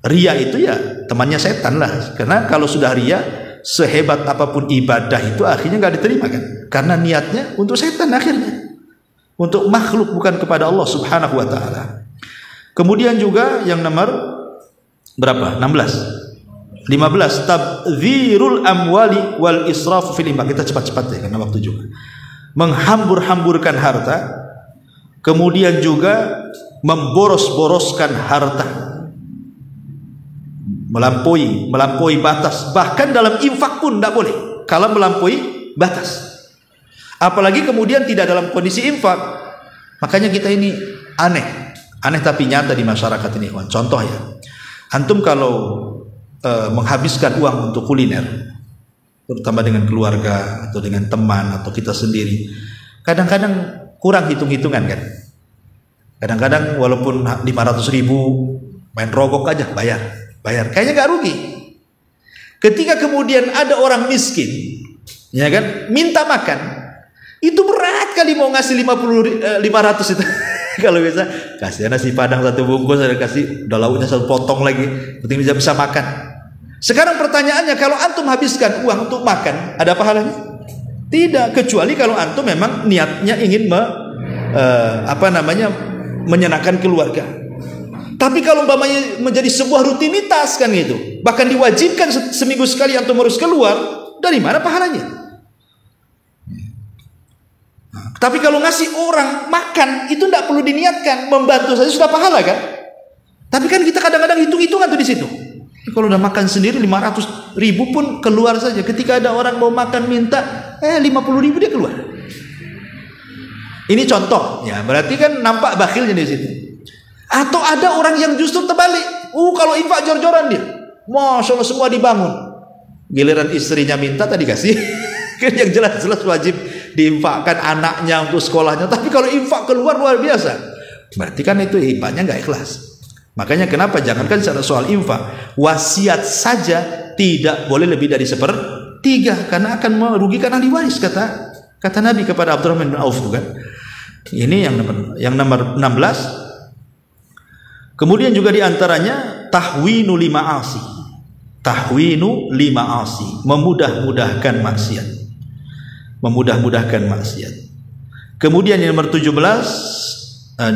riya itu ya temannya setan lah. Karena kalau sudah riya, sehebat apapun ibadah itu akhirnya nggak diterima kan? Karena niatnya untuk setan akhirnya, untuk makhluk bukan kepada Allah Subhanahu wa taala. Kemudian juga yang nomor berapa? 15 tabdzirul amwali wal israf fil infaq. Kita cepat-cepat ya karena waktu juga. Menghambur-hamburkan harta, kemudian juga memboros-boroskan harta, melampaui batas. Bahkan dalam infak pun tidak boleh kalau melampaui batas. Apalagi kemudian tidak dalam kondisi infak. Makanya kita ini aneh tapi nyata di masyarakat ini. Contoh ya, antum kalau menghabiskan uang untuk kuliner, terutama dengan keluarga atau dengan teman atau kita sendiri, kadang-kadang kurang hitung-hitungan kan. Kadang-kadang walaupun 500.000 main rogok aja bayar, kayaknya gak rugi. Ketika kemudian ada orang miskin, ya kan, minta makan, itu berat kali mau ngasih 500 itu. Kalau bisa kasih nasi padang satu bungkus, ada kasih udah lauknya satu potong lagi, penting bisa makan. Sekarang pertanyaannya, kalau antum habiskan uang untuk makan, ada pahalanya? Tidak, kecuali kalau antum memang niatnya ingin menyenangkan keluarga. Tapi kalau umpamanya menjadi sebuah rutinitas kan gitu, bahkan diwajibkan seminggu sekali antum harus keluar, dari mana pahalanya? Tapi kalau ngasih orang makan itu tidak perlu diniatkan, membantu saja sudah pahala kan? Tapi kan kita kadang-kadang hitung-hitungan tuh di situ. Kalau udah makan sendiri 500.000 pun keluar saja. Ketika ada orang mau makan minta 50.000 dia keluar. Ini contoh ya, berarti kan nampak bakhilnya di situ. Atau ada orang yang justru terbalik. Kalau infak jor-joran dia, Masya Allah semua dibangun. Giliran istrinya minta tadi kasih. Kan yang jelas-jelas wajib diinfakkan anaknya untuk sekolahnya, tapi kalau infak keluar luar biasa, berarti kan itu infaknya nggak ikhlas. Makanya kenapa jangankan soal infak, wasiat saja tidak boleh lebih dari 1/3 karena akan merugikan ahli waris, kata Nabi kepada Abdurrahman bin Auf kan. Ini yang nomor 16. Kemudian juga diantaranya tahwinu lima asi, memudah-mudahkan maksiat. Kemudian yang nomor 17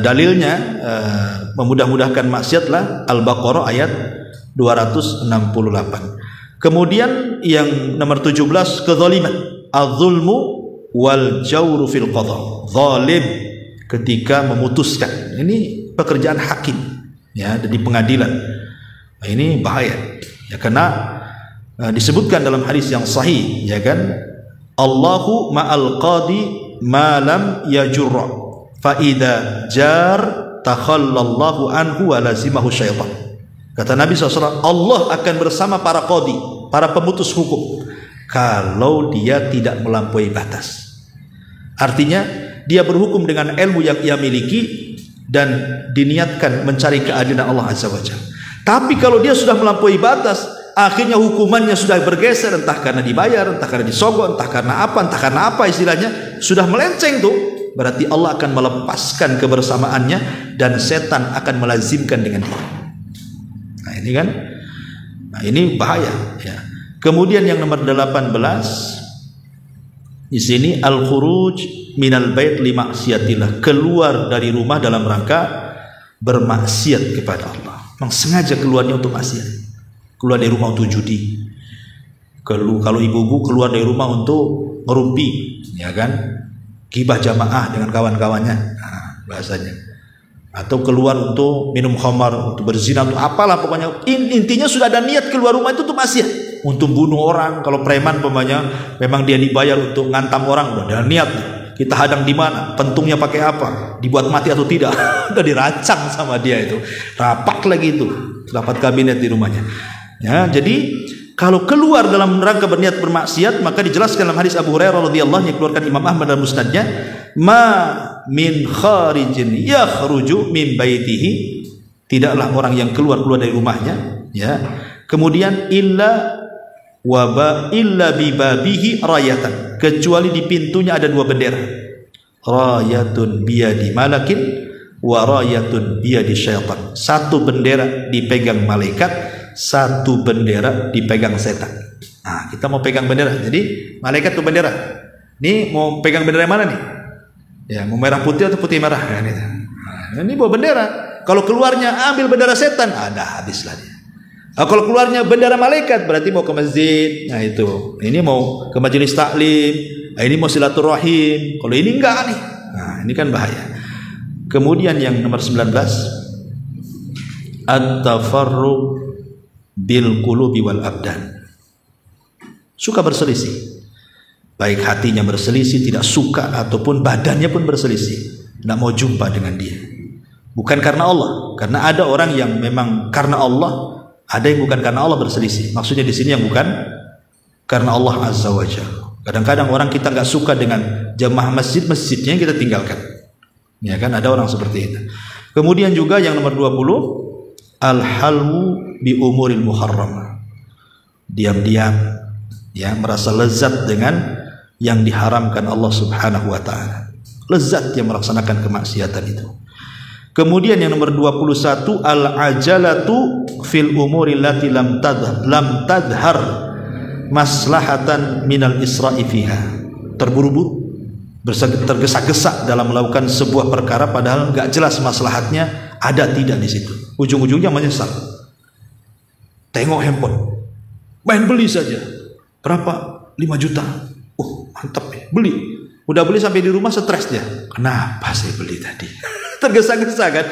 dalilnya memudah-mudahkan maksiatlah Al-Baqarah ayat 268. Kemudian yang nomor 17 kezaliman, az-zulmu wal jawru fil qadha, zalim ketika memutuskan. Ini pekerjaan hakim ya di pengadilan. Nah, ini bahaya ya, karena disebutkan dalam hadis yang sahih ya kan, Allahu ma'al qadi ma lam yajurra fa idza jar takhallallahu anhu wa lazimahu syaitan. Kata Nabi SAW, Allah akan bersama para qadi, para pemutus hukum, kalau dia tidak melampaui batas. Artinya dia berhukum dengan ilmu yang ia miliki dan diniatkan mencari keadilan Allah Azza wa Jalla. Tapi kalau dia sudah melampaui batas, akhirnya hukumannya sudah bergeser, entah karena dibayar, entah karena disogok, entah karena apa istilahnya, sudah melenceng tuh, berarti Allah akan melepaskan kebersamaannya dan setan akan melazimkan dengan dia. Nah ini kan, ini bahaya ya. Kemudian yang nomor 18 di sini al-khuruj minal bait li maksiatillah, keluar dari rumah dalam rangka bermaksiat kepada Allah. Memang sengaja keluarnya untuk maksiat. Keluar dari rumah untuk judi. Kalau ibu-ibu keluar dari rumah untuk ngerumpi, ya kan? Gibah jamaah dengan kawan-kawannya, nah, bahasanya. Atau keluar untuk minum khamar, untuk berzina, untuk apalah pokoknya. Intinya sudah ada niat keluar rumah itu untuk maksiat, untuk bunuh orang. Kalau preman pokoknya memang dia dibayar untuk ngantam orang, udah ada niat. Kita hadang di mana, pentungnya pakai apa, dibuat mati atau tidak, udah dirancang sama dia itu. Rapat lagi itu, rapat kabinet di rumahnya. Ya, jadi kalau keluar dalam rangka berniat bermaksiat, maka dijelaskan dalam hadis Abu Hurairah radhiyallahu anhu yang dikeluarkan Imam Ahmad dalam musnadnya, ma min kharijin yakhruju min baitihi, tidaklah orang yang keluar dari rumahnya Ya. Kemudian illa bibabihi rayatan, kecuali di pintunya ada dua bendera. Rayatun biyadi malakin wa rayatun biyadi syaitan. Satu bendera dipegang malaikat, satu bendera dipegang setan. Nah, kita mau pegang bendera. Jadi malaikat tuh bendera. Ini mau pegang bendera yang mana nih? Ya, mau merah putih atau putih merah? Nah, ini bawa bendera. Kalau keluarnya ambil bendera setan, ada habislah dia. Kalau keluarnya bendera malaikat, berarti mau ke masjid. Nah itu, ini mau ke majelis taklim. Nah, ini mau silaturahim. Kalau ini enggak nih. Nah, ini kan bahaya. Kemudian yang nomor 19, at-tafarruq bil qulubi wal abdan. Suka berselisih. Baik hatinya berselisih, tidak suka, ataupun badannya pun berselisih. Tidak mau jumpa dengan dia. Bukan karena Allah, karena ada orang yang memang karena Allah, ada yang bukan karena Allah berselisih. Maksudnya di sini yang bukan karena Allah Azza wa Jalla. Kadang-kadang orang kita nggak suka dengan jamaah masjidnya yang kita tinggalkan. Ya kan, ada orang seperti itu. Kemudian juga yang nomor 20, al-halwu bi umuril muharram. Diam-diam ya merasa lezat dengan yang diharamkan Allah Subhanahu wa taala. Lezat yang melaksanakan kemaksiatan itu. Kemudian yang nomor 21, al-ajalatu fil umuri allati lam tadhar maslahatan minal isra'i fiha. Terburu-buru, tergesa-gesa dalam melakukan sebuah perkara padahal enggak jelas maslahatnya ada tidak di situ. Ujung-ujungnya menyesal. Tengok handphone, main beli saja. Berapa? 5 juta. Mantap ya, beli. Udah beli sampai di rumah stres dia. Kenapa saya beli tadi? Tergesa-gesa kan?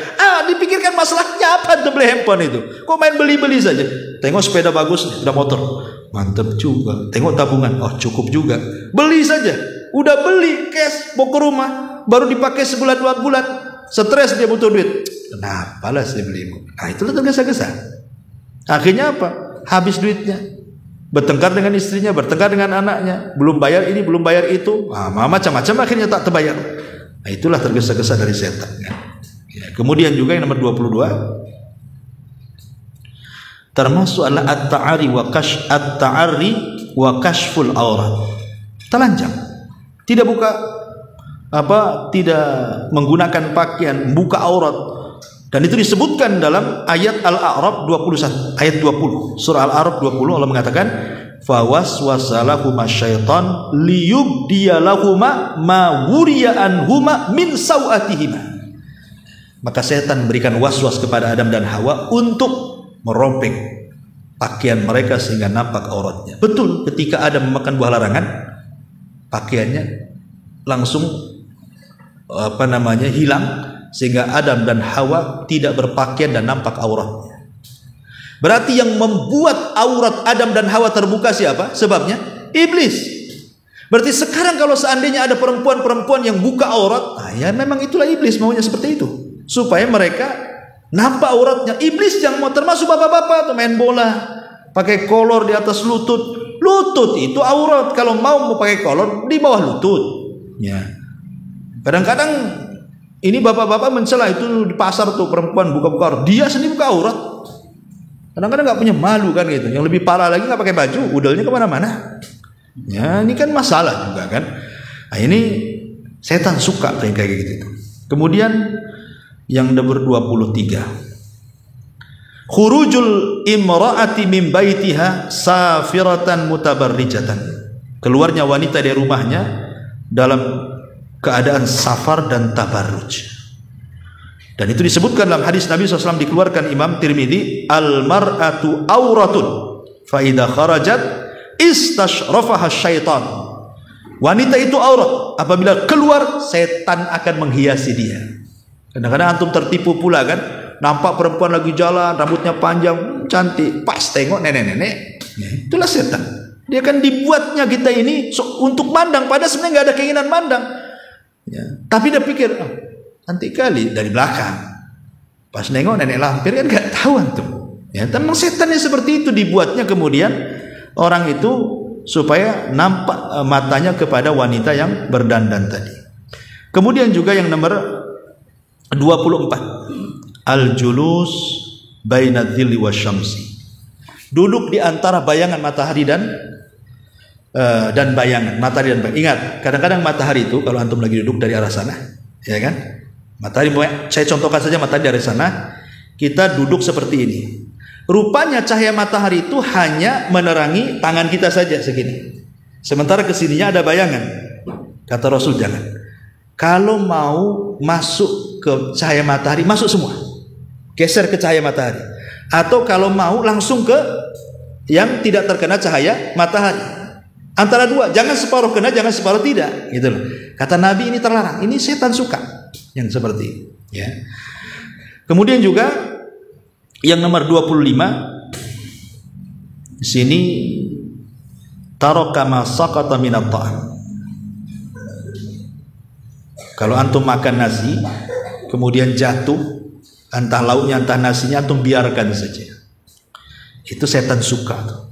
Dipikirkan masalahnya apa untuk beli handphone itu? Kok main beli-beli saja? Tengok sepeda bagus, udah motor, mantap juga. Tengok tabungan, cukup juga. Beli saja. Udah beli cash, bawa ke rumah, baru dipakai sebulan 2 bulan, stres dia butuh duit. Kenapa lah saya beli? Nah itulah tergesa-gesa. Akhirnya apa? Habis duitnya. Bertengkar dengan istrinya, bertengkar dengan anaknya, belum bayar ini, belum bayar itu, macam-macam akhirnya tak terbayar. Nah, itulah tergesa-gesa dari setan. Ya. Kemudian juga yang nomor 22, termasuk adalah at-ta'ari wa kashful aurat. Telanjang, tidak buka tidak menggunakan pakaian, buka aurat. Dan itu disebutkan dalam ayat Al-A'raf 21, ayat 20. Surah Al-A'raf 20 Allah mengatakan, "Fawaswasalahuma syaitan liyubdiyalahuma ma wuriya anhuma min sawatihima." Maka setan memberikan waswas kepada Adam dan Hawa untuk merobek pakaian mereka sehingga nampak auratnya. Betul, ketika Adam memakan buah larangan, pakaiannya langsung hilang, sehingga Adam dan Hawa tidak berpakaian dan nampak auratnya. Berarti yang membuat aurat Adam dan Hawa terbuka siapa? Sebabnya iblis. Berarti sekarang kalau seandainya ada perempuan-perempuan yang buka aurat, ya memang itulah iblis maunya seperti itu, supaya mereka nampak auratnya. Iblis yang mau, termasuk bapak-bapak tuh main bola pakai kolor di atas lutut. Lutut itu aurat. Kalau mau pakai kolor di bawah lutut. Ya. Kadang-kadang ini bapak-bapak mencela itu di pasar tuh perempuan buka-buka aurat. Dia sendiri buka aurat. Kadang-kadang nggak punya malu kan gitu. Yang lebih parah lagi nggak pakai baju, udelnya kemana-mana. Ya ini kan masalah juga kan. Nah ini setan suka kayak gitu. Kemudian yang nomor 23, khurujul imra'ati min baitiha safiratan mutabarrijatan. Keluarnya wanita dari rumahnya dalam keadaan safar dan tabarruj. Dan itu disebutkan dalam hadis Nabi SAW, dikeluarkan Imam Tirmidzi, al-mar'atu auratun fa idza kharajat istashrafaha syaitan. Wanita itu aurat, apabila keluar setan akan menghiasi dia. Kadang-kadang antum tertipu pula kan, nampak perempuan lagi jalan, rambutnya panjang, cantik, pas tengok nenek-nenek, itulah setan. Dia kan dibuatnya kita ini untuk mandang, padahal sebenarnya nggak ada keinginan mandang. Ya. Tapi dia pikir, cantik kali dari belakang. Pas nengok nenek lampir kan nggak tahu antum. Ya, memang setannya seperti itu dibuatnya kemudian orang itu supaya nampak matanya kepada wanita yang berdandan tadi. Kemudian juga yang nomor 24, al-julus baina dzilli wasyamsi. duduk di antara bayangan matahari dan bayangan matahari dan bayangan. Ingat, kadang-kadang matahari itu kalau antum lagi duduk dari arah sana, ya kan? Matahari, saya contohkan saja matahari dari sana, kita duduk seperti ini. Rupanya cahaya matahari itu hanya menerangi tangan kita saja segini. Sementara kesininya ada bayangan. Kata Rasul, jangan. Kalau mau masuk ke cahaya matahari, masuk semua. Geser ke cahaya matahari. Atau kalau mau langsung ke yang tidak terkena cahaya matahari. Antara dua, jangan separuh kena, jangan separuh tidak, gitu loh. Kata Nabi, ini terlarang. Ini setan suka yang seperti ini, ya. Kemudian juga yang nomor 25 di sini, taraka ma saqata minat ta'am. Kalau antum makan nasi kemudian jatuh, entah lauknya entah nasinya, antum biarkan saja. Itu setan suka.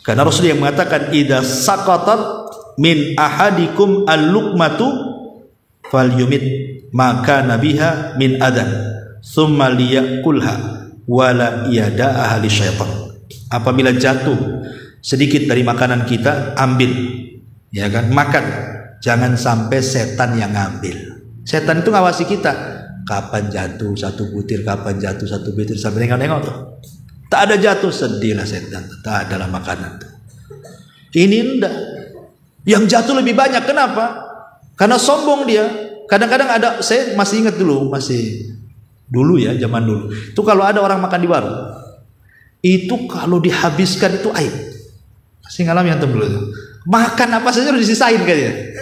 Karena Rasul yang mengatakan, idza saqatat min ahadikum al-luqmatu falyumit maka nabiha min adan thumma liyakulha wala yada'a ahli syaitan. Apabila jatuh sedikit dari makanan kita, ambil, ya kan, makan, jangan sampai setan yang ngambil. Setan itu ngawasi kita, kapan jatuh satu butir, kapan jatuh satu butir, sampai nengok-nengok tuh. Tak ada jatuh, sedihlah setan, tak adalah makanan tuh. Ini enggak, yang jatuh lebih banyak. Kenapa? Karena sombong dia. Kadang-kadang ada, saya masih ingat dulu, ya, zaman dulu itu kalau ada orang makan di warung, itu kalau dihabiskan itu aib. Masih ngalamin antum dulu tuh. Makan apa saja harus disisain kayaknya.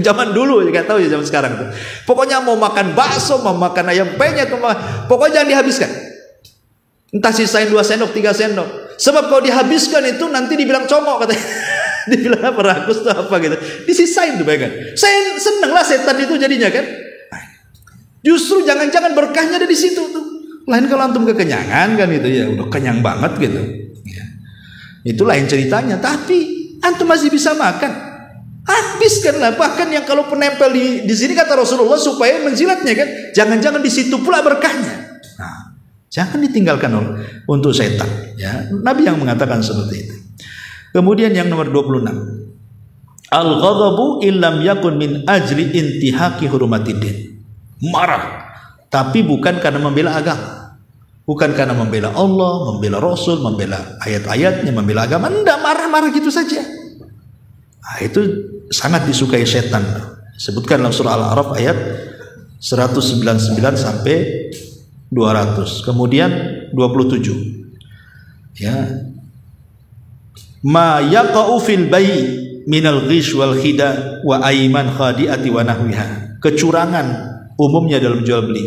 Zaman dulu, ya nggak tahu ya zaman sekarang tuh. Pokoknya mau makan bakso, mau makan ayam penyet, pokoknya jangan dihabiskan. Entah sisain 2 sendok, 3 sendok. Sebab kalau dihabiskan itu nanti dibilang comok katanya. Dibilang apa, rakus tuh apa gitu. Disisain tuh bagian. Saya seneng lah setan itu jadinya kan. Justru jangan-jangan berkahnya ada di situ tuh. Lain kalau antum kekenyangan kan gitu ya, udah kenyang banget gitu. Ya. Itu lain ceritanya. Tapi antum masih bisa makan, habiskanlah. Bahkan yang kalau penempel di sini kata Rasulullah supaya menjilatnya kan, jangan-jangan di situ pula berkahnya. Nah, jangan ditinggalkan untuk setan. Ya, Nabi yang mengatakan seperti itu. Kemudian yang nomor 26, al-ghadabu illam yakun min ajli intihaki hurumatiddin. Marah, tapi bukan karena membela agama, bukan karena membela Allah, membela Rasul, membela ayat-ayatnya, membela agama. Enggak, marah-marah gitu saja. Nah, itu sangat disukai setan. Sebutkan dalam surah Al-A'raf ayat 199 sampai 200. Kemudian 27. Ya. Ma yaqa'u fil bai' minal ghish wal khida wa aiman khadi'ati wa nahwiha. Kecurangan umumnya dalam jual beli,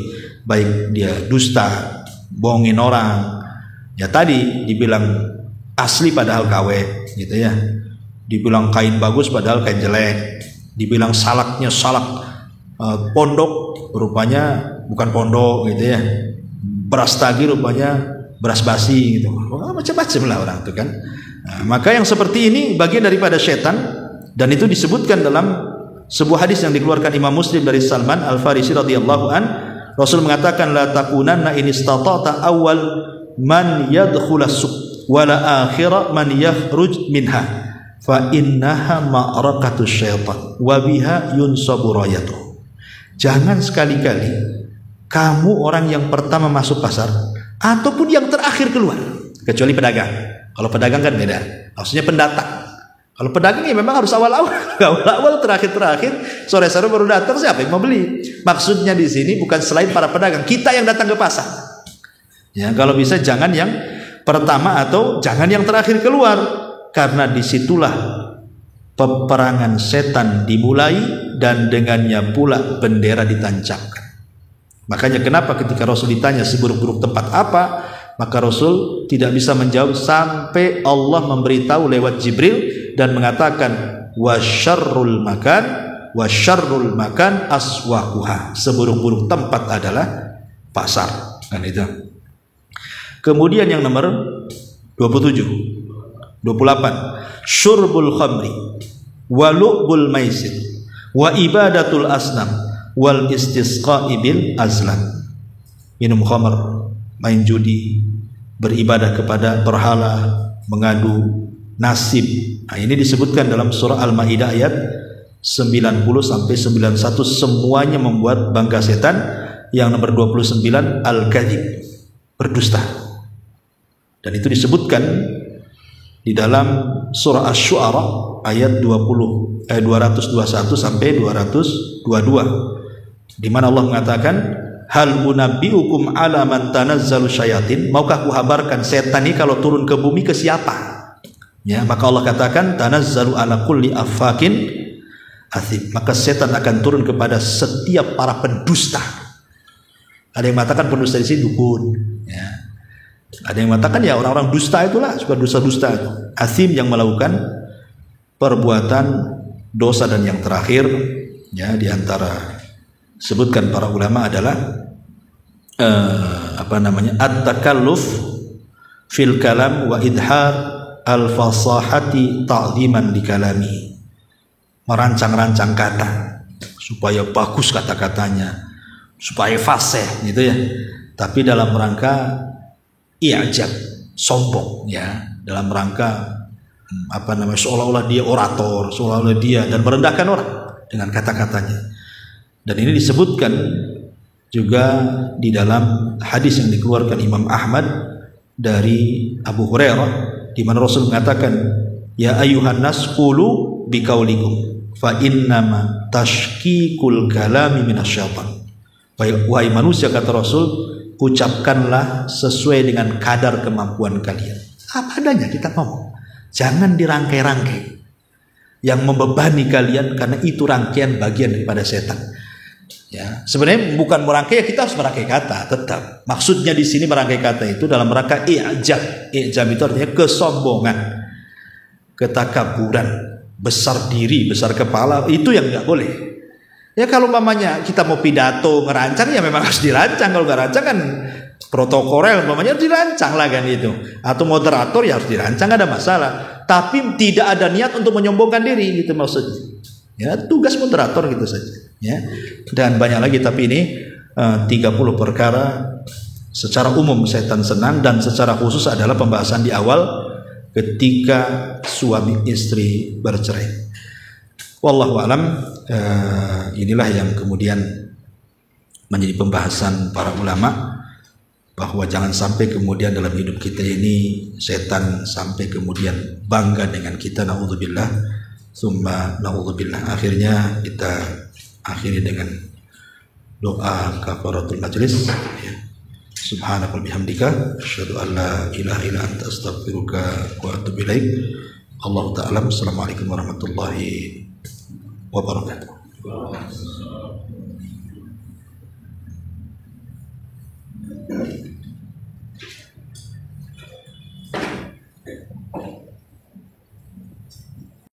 baik dia dusta, bohongin orang. Ya tadi dibilang asli padahal KW, gitu ya. Dibilang kain bagus padahal kain jelek. Dibilang salaknya salak pondok, rupanya bukan pondok, gitu ya. Beras tagi rupanya beras basi, gitu. Macam-macam lah orang itu kan. Nah, maka yang seperti ini bagian daripada setan, dan itu disebutkan dalam sebuah hadis yang dikeluarkan Imam Muslim dari Salman Al-Farisi radhiyallahu an. Rasul mengatakan, la takunanna in istata'ta awal man yadkhul as-suq wa la akhira man yakhruj minha fa innaha ma'rakatus syaitan wa biha yunsabu rayatuh. Jangan sekali-kali kamu orang yang pertama masuk pasar ataupun yang terakhir keluar, kecuali pedagang. Kalau pedagang kan beda, maksudnya pendatang. Kalau pedagang ya memang harus awal-awal, terakhir-terakhir, sore-sore baru datang, siapa yang mau beli? Maksudnya di sini bukan selain para pedagang, kita yang datang ke pasar. Ya, kalau bisa jangan yang pertama atau jangan yang terakhir keluar, karena disitulah peperangan setan dimulai dan dengannya pula bendera ditancapkan. Makanya kenapa ketika Rasul ditanya seburuk-buruk tempat apa, maka Rasul tidak bisa menjawab sampai Allah memberitahu lewat Jibril dan mengatakan wasyarrul makan aswaquha. Seburuk-buruk tempat adalah pasar. Kan itu. Kemudian yang nomor 28, syurbul khamri wa lu'bul maisir wa ibadatul asnam wal istisqa'i bil azlam. Minum khamr, main judi, beribadah kepada berhala, mengadu nasib. Nah, ini disebutkan dalam surah Al-Maidah ayat 90 sampai 91, semuanya membuat bangga setan. Yang nomor 29 al-kadzib, berdusta. Dan itu disebutkan di dalam surah Asy-Syu'ara ayat 221 sampai 222, di mana Allah mengatakan, hal unabbiukum ala man tanazzalu syayatin, maukah ku kabarkan setan ini kalau turun ke bumi ke siapa? Ya, maka Allah katakan tanazzalu ala kulli affakin athim, maka setan akan turun kepada setiap para pendusta. Ada yang mengatakan pendusta di sini dukun, ya. Ada yang mengatakan ya orang-orang dusta itulah, suka dusta-dusta itu. Athim, yang melakukan perbuatan dosa. Dan yang terakhir, ya, di antara sebutkan para ulama adalah at-takalluf fil kalam wa idhar al-fasahati ta'ziman di kalami, merancang-rancang kata supaya bagus kata-katanya, supaya fasih gitu ya, tapi dalam rangka i'jab, sombong, ya, dalam rangka seolah-olah dia orator, seolah-olah dia, dan merendahkan orang dengan kata-katanya. Dan ini disebutkan juga di dalam hadis yang dikeluarkan Imam Ahmad dari Abu Hurairah, di mana Rasul mengatakan, ya ayyuhan nas qulu biqaulikum fa innama tashkikul kalami minasyaitan. Wahai manusia, kata Rasul, ucapkanlah sesuai dengan kadar kemampuan kalian. Apa adanya kita ngomong, jangan dirangkai-rangkai yang membebani kalian, karena itu rangkaian bagian daripada setan. Ya, sebenarnya bukan merangkai, ya kita harus merangkai kata tetap. Maksudnya di sini merangkai kata itu dalam rangka i'jab. I'jab itu artinya kesombongan, ketakaburan, besar diri, besar kepala, itu yang nggak boleh. Ya kalau umpamanya kita mau pidato ngerancang, ya memang harus dirancang. Kalau nggak rancang kan protokoler umpamanya harus dirancang lah kan itu. Atau moderator ya harus dirancang, ada masalah. Tapi tidak ada niat untuk menyombongkan diri, gitu maksudnya. Ya, tugas moderator gitu saja. Ya. Dan banyak lagi, tapi ini 30 perkara secara umum setan senang, dan secara khusus adalah pembahasan di awal ketika suami istri bercerai. Wallahu alam, inilah yang kemudian menjadi pembahasan para ulama, bahwa jangan sampai kemudian dalam hidup kita ini setan sampai kemudian bangga dengan kita, naudzubillah, summa naudzubillah. Akhirnya kita akhiri dengan doa kafaratul majlis. Subhanaka wa bihamdika asyhadu an la ilaha illa anta astaghfiruka wa atubu ilaik. Allahu ta'ala. Assalamualaikum warahmatullahi wabarakatuh.